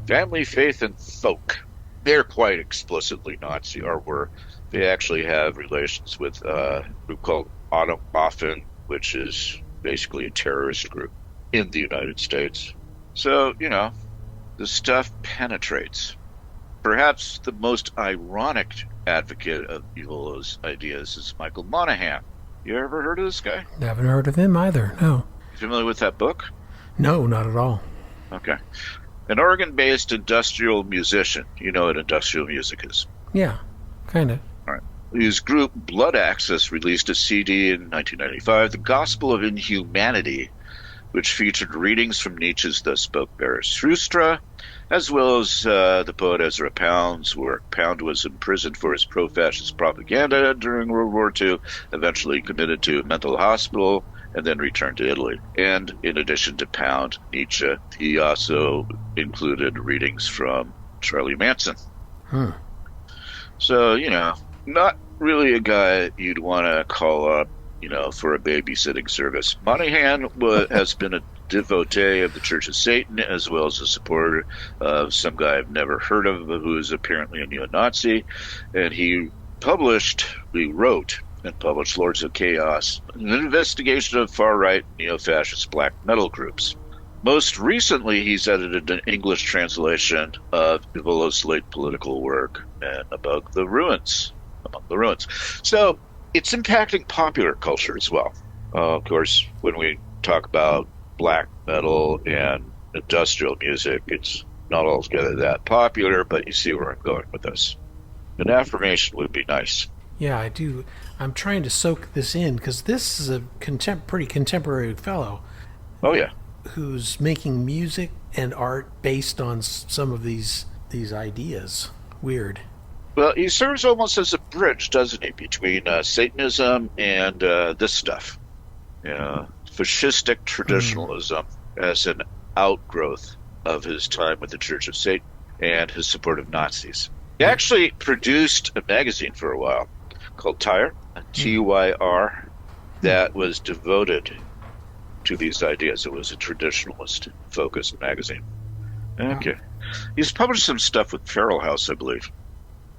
Family, faith, and folk. They're quite explicitly Nazi, or were. They actually have relations with a group called Atomwaffen, which is basically a terrorist group in the United States. So, you know, the stuff penetrates. Perhaps the most ironic advocate of Evola's ideas is Michael Monahan. You ever heard of this guy? I haven't heard of him either, no. You familiar with that book? No, not at all. Okay. An Oregon-based industrial musician. You know what industrial music is? Yeah, kind of. All right. His group Blood Access released a CD in 1995, The Gospel of Inhumanity, which featured readings from Nietzsche's Thus Spoke Zarathustra, as well as the poet Ezra Pound's work. Pound was imprisoned for his pro-fascist propaganda during World War II, eventually committed to a mental hospital, and then returned to Italy. And in addition to Pound, Nietzsche, he also included readings from Charlie Manson. So, you know, not really a guy you'd want to call up, you know, for a babysitting service. Monahan has been a devotee of the Church of Satan, as well as a supporter of some guy I've never heard of, who is apparently a neo-Nazi. And he wrote and published Lords of Chaos, an investigation of far-right neo-fascist black metal groups. Most recently, he's edited an English translation of Evola's late political work, and Among the Ruins. So it's impacting popular culture as well. Of course, when we talk about black metal and industrial music, it's not altogether that popular, but you see where I'm going with this. An affirmation would be nice. Yeah, I do. I'm trying to soak this in, because this is a pretty contemporary fellow. Oh, yeah. Who's making music and art based on some of these ideas. Weird. Well, he serves almost as a bridge, doesn't he, between Satanism and this stuff. Fascistic traditionalism as an outgrowth of his time with the Church of Satan and his support of Nazis. He actually produced a magazine for a while called Tyr, Tyr, that was devoted to these ideas. It was a traditionalist-focused magazine. Okay. He's published some stuff with Feral House, I believe.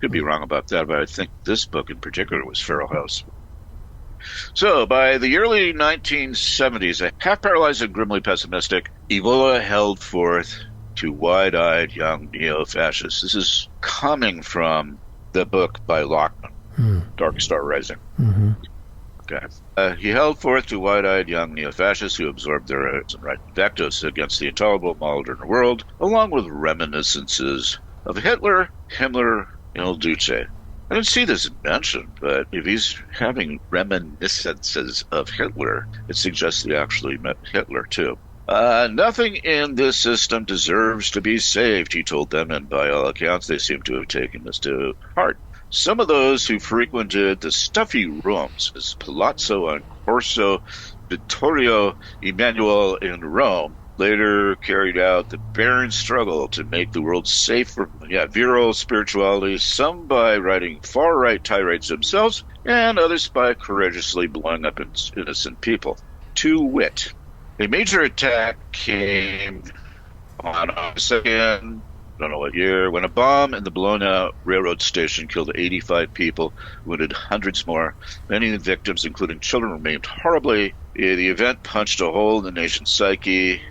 Could be wrong about that, but I think this book in particular was Feral House. So, by the early 1970s, a half-paralyzed and grimly pessimistic, Evola held forth to wide-eyed young neo-fascists. This is coming from the book by Lockman, Dark Star Rising. Mm-hmm. Okay. He held forth to wide-eyed young neo-fascists who absorbed their and right invectives against the intolerable modern world, along with reminiscences of Hitler, Himmler, and Il Duce. I didn't see this mentioned, but if he's having reminiscences of Hitler, it suggests he actually met Hitler, too. Nothing in this system deserves to be saved, he told them, and by all accounts, they seem to have taken this to heart. Some of those who frequented the stuffy rooms, as Palazzo and Corso Vittorio Emanuele in Rome, later carried out the barren struggle to make the world safe for virile spirituality, some by writing far-right tirades themselves, and others by courageously blowing up innocent people. To wit, a major attack came on August 2nd, I don't know what year, when a bomb in the Bologna railroad station killed 85 people, wounded hundreds more. Many of the victims, including children, were maimed horribly. The event punched a hole in the nation's psyche,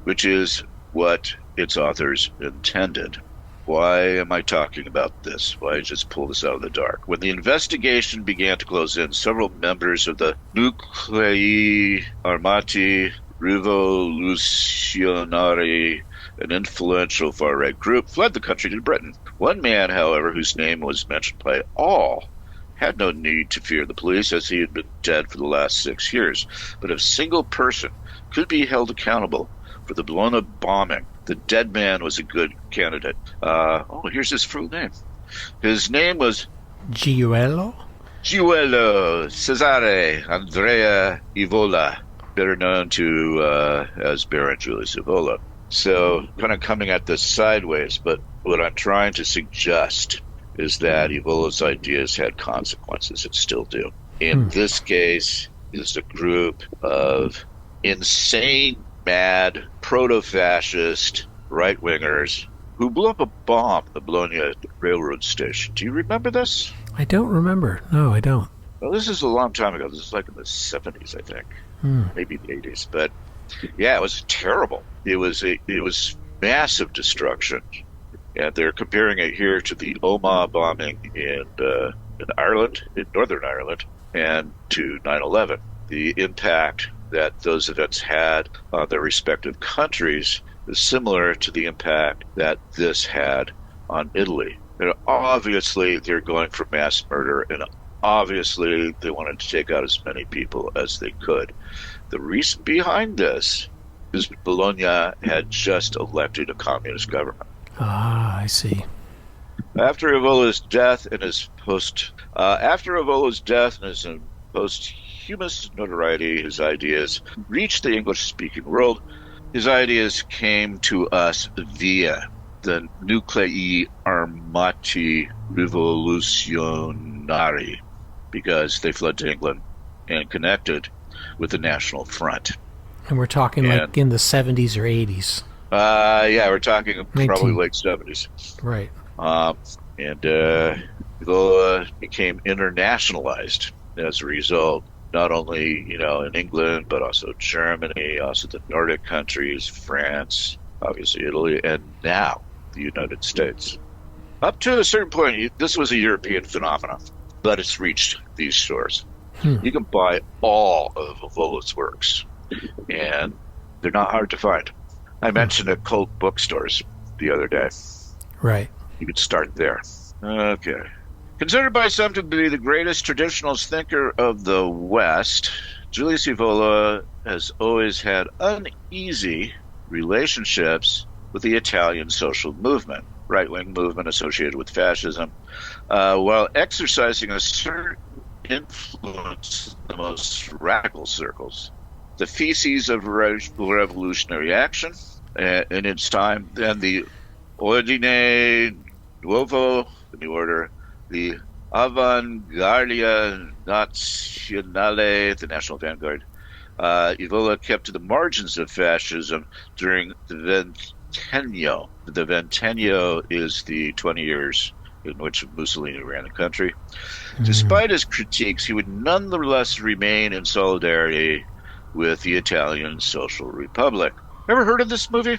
which is what its authors intended. Why am I talking about this? Why just pull this out of the dark? When the investigation began to close in, several members of the Nuclei Armati Rivoluzionari, an influential far-right group, fled the country to Britain. One man, however, whose name was mentioned by all, had no need to fear the police, as he had been dead for the last 6 years. But if a single person could be held accountable for the Bologna bombing, the dead man was a good candidate. Here's his full name. His name was Giuello Cesare Andrea Evola, better known to as Baron Julius Evola. So, kind of coming at this sideways, but what I'm trying to suggest is that Evola's ideas had consequences and still do. In this case, is a group of insane, mad, proto-fascist right-wingers who blew up a bomb at the Bologna railroad station. Do you remember this? I don't remember. No, I don't. Well, this is a long time ago. This is like in the 70s, I think. Maybe the 80s. But yeah, it was terrible. It was massive destruction, and they're comparing it here to the Omagh bombing in Ireland, in Northern Ireland, and to 9/11. The impact that those events had on their respective countries is similar to the impact that this had on Italy. And obviously, they're going for mass murder, and obviously, they wanted to take out as many people as they could. The reason behind this is Bologna had just elected a communist government. Ah, I see. After Evola's death and his posthumous notoriety, his ideas reached the English-speaking world. His ideas came to us via the Nuclei Armati Rivoluzionari, because they fled to England and connected with the National Front. And we're talking like in the 70s or 80s. We're talking probably late 70s. Right. Evola became internationalized as a result, not only, in England, but also Germany, also the Nordic countries, France, obviously Italy, and now the United States. Up to a certain point, this was a European phenomenon, but it's reached these stores. You can buy all of Evola's works, and they're not hard to find. I mentioned at cult bookstores the other day. Right. You could start there. Okay. Considered by some to be the greatest traditionalist thinker of the West, Julius Evola has always had uneasy relationships with the Italian social movement, right-wing movement associated with fascism, while exercising a certain influence in the most radical circles. The Theses of Revolutionary Action, in its time, then the Ordine Nuovo, the New Order, the Avanguardia Nazionale, the National Vanguard. Evola kept to the margins of fascism during the Ventennio. The Ventennio is the 20 years in which Mussolini ran the country. Mm. Despite his critiques, he would nonetheless remain in solidarity with the Italian Social Republic. Ever heard of this movie?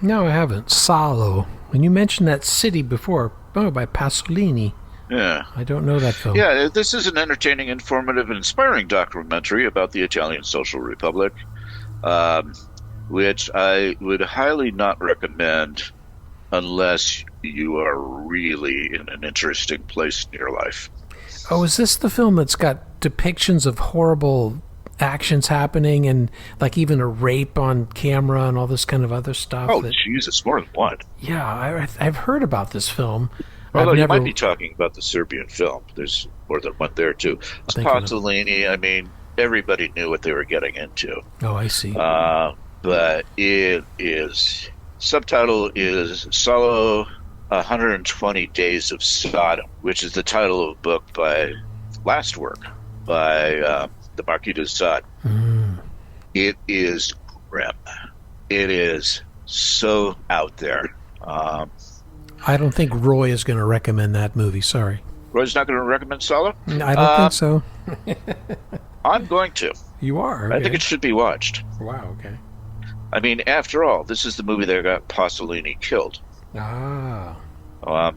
No, I haven't. Salo. When you mentioned that city before, oh, by Pasolini. Yeah. I don't know that film. Yeah, this is an entertaining, informative, and inspiring documentary about the Italian Social Republic, um, which I would highly not recommend unless you are really in an interesting place in your life. Oh, is this the film that's got depictions of horrible actions happening and like even a rape on camera and all this kind of other stuff? Oh, That, Jesus, more than one. yeah, I've heard about this film. I've Although you never might be talking about the Serbian film. There's more than one there, too. It's thinking of. Pasolini. I mean, everybody knew what they were getting into. Oh, I see. But it is, subtitle is Solo 120 Days of Sodom, which is the title of a book by last work by the Marquis de Sade. Mm. It is grim. It is so out there. I don't think Roy is going to recommend that movie. Sorry. Roy's not going to recommend Solo? I don't think so. I'm going to. You are? Okay. I think it should be watched. Wow, okay. I mean, after all, this is the movie that got Pasolini killed. Ah.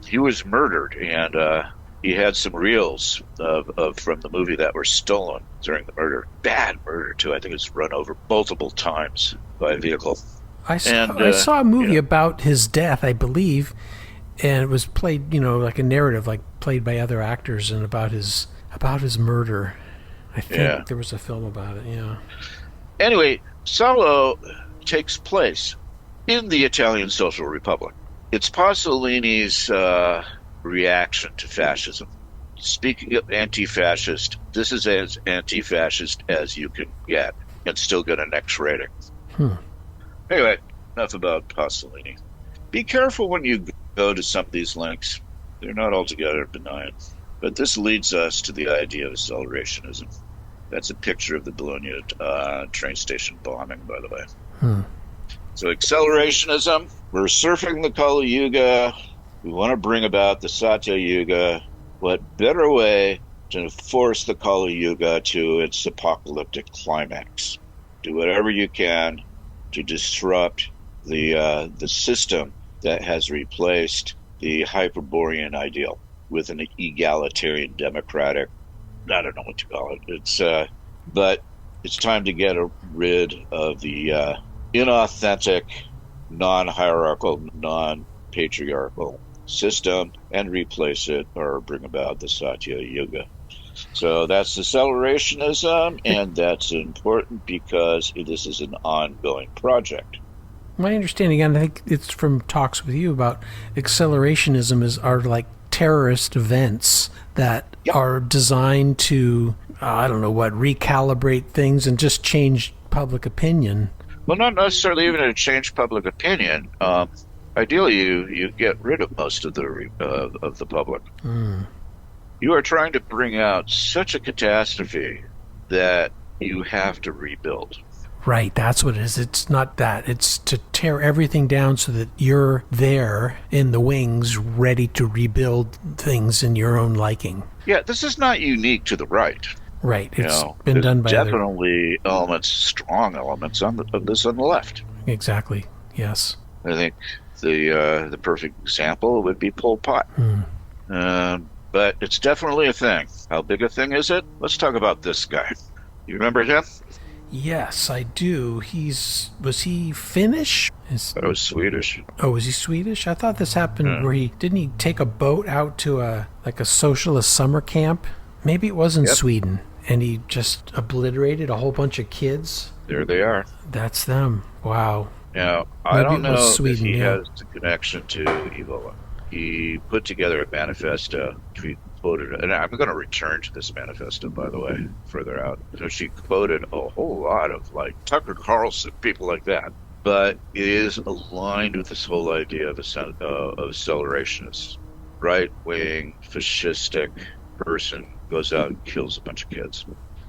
He was murdered, and he had some reels from the movie that were stolen during the murder. Bad murder, too. I think it's run over multiple times by a vehicle. I saw a movie about his death, I believe, and it was played, like a narrative, like played by other actors, and about his murder. I think there was a film about it. Yeah. Anyway, Salo takes place in the Italian Social Republic. It's Pasolini's reaction to fascism. Speaking of anti-fascist, this is as anti-fascist as you can get and still get an X rating. Anyway, enough about Pasolini. Be careful when you go to some of these links. They're not altogether benign. But this leads us to the idea of accelerationism. That's a picture of the Bologna train station bombing, by the way. So accelerationism, we're surfing the Kali Yuga. We want to bring about the Satya Yuga. What better way to force the Kali Yuga to its apocalyptic climax? Do whatever you can to disrupt the system that has replaced the Hyperborean ideal with an egalitarian democratic, I don't know what to call it. But it's time to get rid of the inauthentic, non-hierarchical, non-patriarchal system and replace it or bring about the Satya Yuga. So that's accelerationism, and that's important because this is an ongoing project. My understanding, and I think it's from talks with you about accelerationism, are like terrorist events that are designed to, I don't know what, recalibrate things and just change public opinion. Well, not necessarily even to change public opinion. Ideally, you get rid of most of the public. You are trying to bring out such a catastrophe that you have to rebuild. Right, that's what it is. It's not that. It's to tear everything down so that you're there in the wings, ready to rebuild things in your own liking. Yeah, this is not unique to the right. Right, it's been done by definitely strong elements of this on the left. Exactly, yes. I think the perfect example would be Pol Pot. But it's definitely a thing. How big a thing is it? Let's talk about this guy. You remember him? Yes, I do. Was he Finnish? I thought it was Swedish. Oh, was he Swedish? I thought this happened where didn't he take a boat out to a socialist summer camp? Maybe it was in Sweden, and he just obliterated a whole bunch of kids. There they are. That's them. Wow. Now, I don't know if he has the connection to Ebola. He put together a manifesto. She quoted, and I'm going to return to this manifesto, by the way, further out. So she quoted a whole lot of like Tucker Carlson, people like that. But it is aligned with this whole idea of accelerationists. Right-wing, fascistic person goes out and kills a bunch of kids.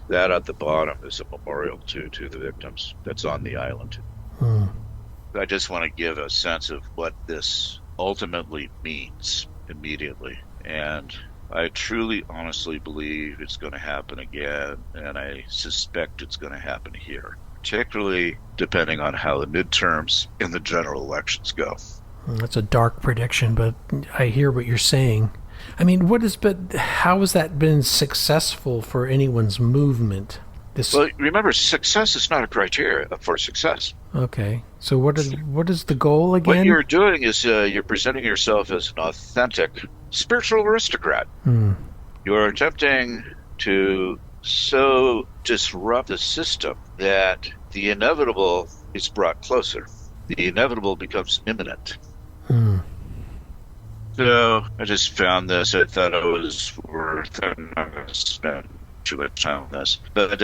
That at the bottom is a memorial to the victims that's on the island. I just want to give a sense of what this ultimately means immediately. And I truly, honestly believe it's going to happen again, and I suspect it's going to happen here, particularly depending on how the midterms and the general elections go. That's a dark prediction, but I hear what you're saying. I mean, how has that been successful for anyone's movement? Well, remember, success is not a criteria for success. Okay. So what is the goal again? What you're doing is you're presenting yourself as an authentic spiritual aristocrat. You're attempting to so disrupt the system that the inevitable is brought closer. The inevitable becomes imminent. So I just found this. I thought it was worth. I'm not going to spend too much time on this. But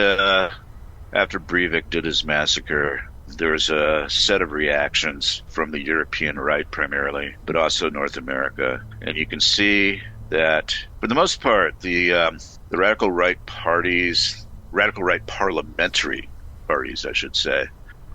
after Breivik did his massacre, there was a set of reactions from the European right primarily, but also North America. And you can see that, for the most part, the radical right parties, radical right parliamentary parties, I should say,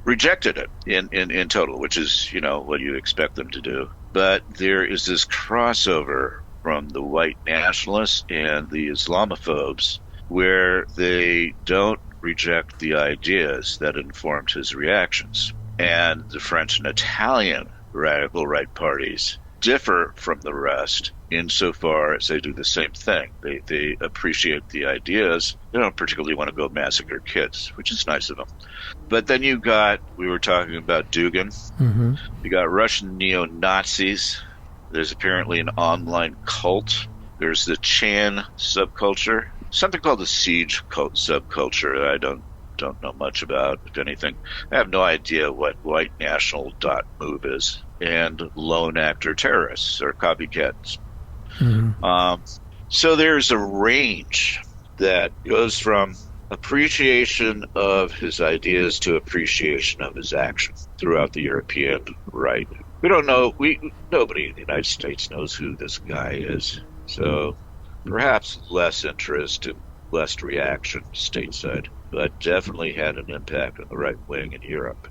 rejected it in total, which is, what you expect them to do. But there is this crossover from the white nationalists and the Islamophobes where they don't reject the ideas that informed his reactions. And the French and Italian radical right parties differ from the rest insofar as they do the same thing. They appreciate the ideas. They don't particularly want to go massacre kids, which is nice of them. But then we were talking about Dugin. Mm-hmm. You got Russian neo-Nazis. There's apparently an online cult. There's the Chan subculture. Something called the Siege cult subculture that I don't know much about, if anything. I have no idea what white national .move is. And lone actor terrorists or copycats. Mm-hmm. So there's a range that goes from appreciation of his ideas to appreciation of his action throughout the European right. We don't know. Nobody in the United States knows who this guy is. So perhaps less interest and less reaction stateside, but definitely had an impact on the right wing in Europe.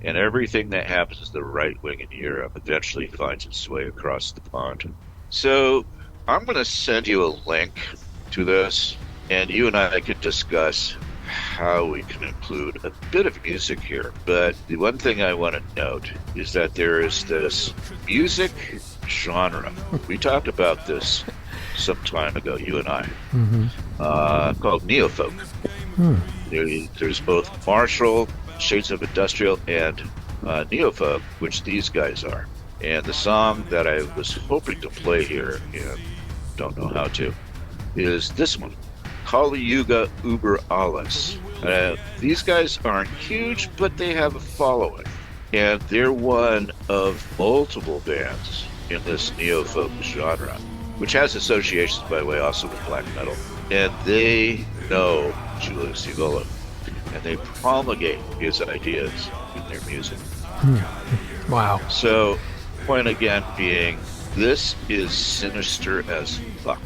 And everything that happens to the right wing in Europe eventually finds its way across the pond. So I'm going to send you a link to this, and you and I could discuss how we can include a bit of music here. But the one thing I want to note is that there is this music genre. We talked about this some time ago, you and I, called neofolk. There's both martial, shades of industrial, and neofolk, which these guys are. And the song that I was hoping to play here, and don't know how to, is this one, Kali Yuga Uber Alles. These guys aren't huge, but they have a following. And they're one of multiple bands in this neofolk genre, which has associations, by the way, also with black metal. And they know Julius Evola, and they promulgate his ideas in their music. Wow. So, point again being, this is sinister as fuck.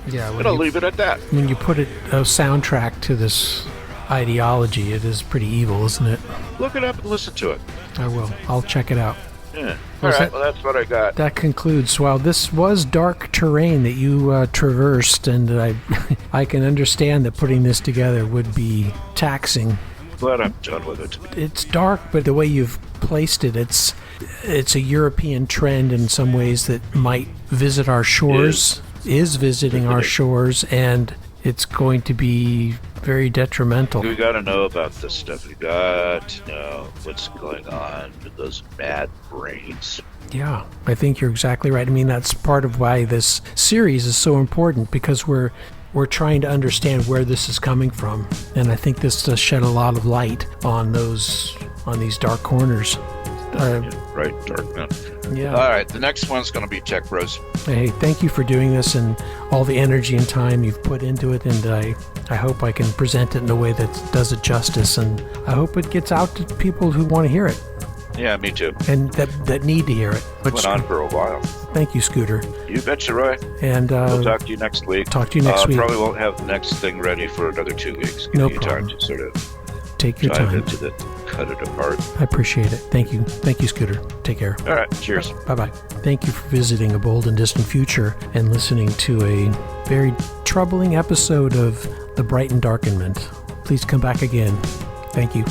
Yeah, and I'll leave it at that. When you put a soundtrack to this ideology, it is pretty evil, isn't it? Look it up and listen to it. I will. I'll check it out. Yeah. All right, well, that's what I got. That concludes. Well, this was dark terrain that you traversed, and I can understand that putting this together would be taxing. Glad I'm done with it. It's dark, but the way you've placed it, it's a European trend in some ways that might visit our shores, is visiting our shores, and it's going to be very detrimental. We got to know about this stuff. We got to know what's going on with those mad brains. Yeah, I think you're exactly right. I mean, that's part of why this series is so important, because we're trying to understand where this is coming from, and I think this does shed a lot of light on these dark corners. Right, dark men. Yeah. All right, the next one's going to be Tech Bros. Hey, thank you for doing this and all the energy and time you've put into it, and I hope I can present it in a way that does it justice, and I hope it gets out to people who want to hear it. Yeah, me too. And that need to hear it. Went on for a while. Thank you, Scooter. You betcha, Roy. And we'll talk to you next week. Talk to you next week. Probably won't have the next thing ready for another 2 weeks. No Give you problem. time to sort of take your dive time into the cut it apart. I appreciate it. Thank you. Thank you, Scooter. Take care. All right. Cheers. Bye-bye. Thank you for visiting A Bold and Distant Future and listening to a very troubling episode of The Bright Endarkenment. Please come back again. Thank you.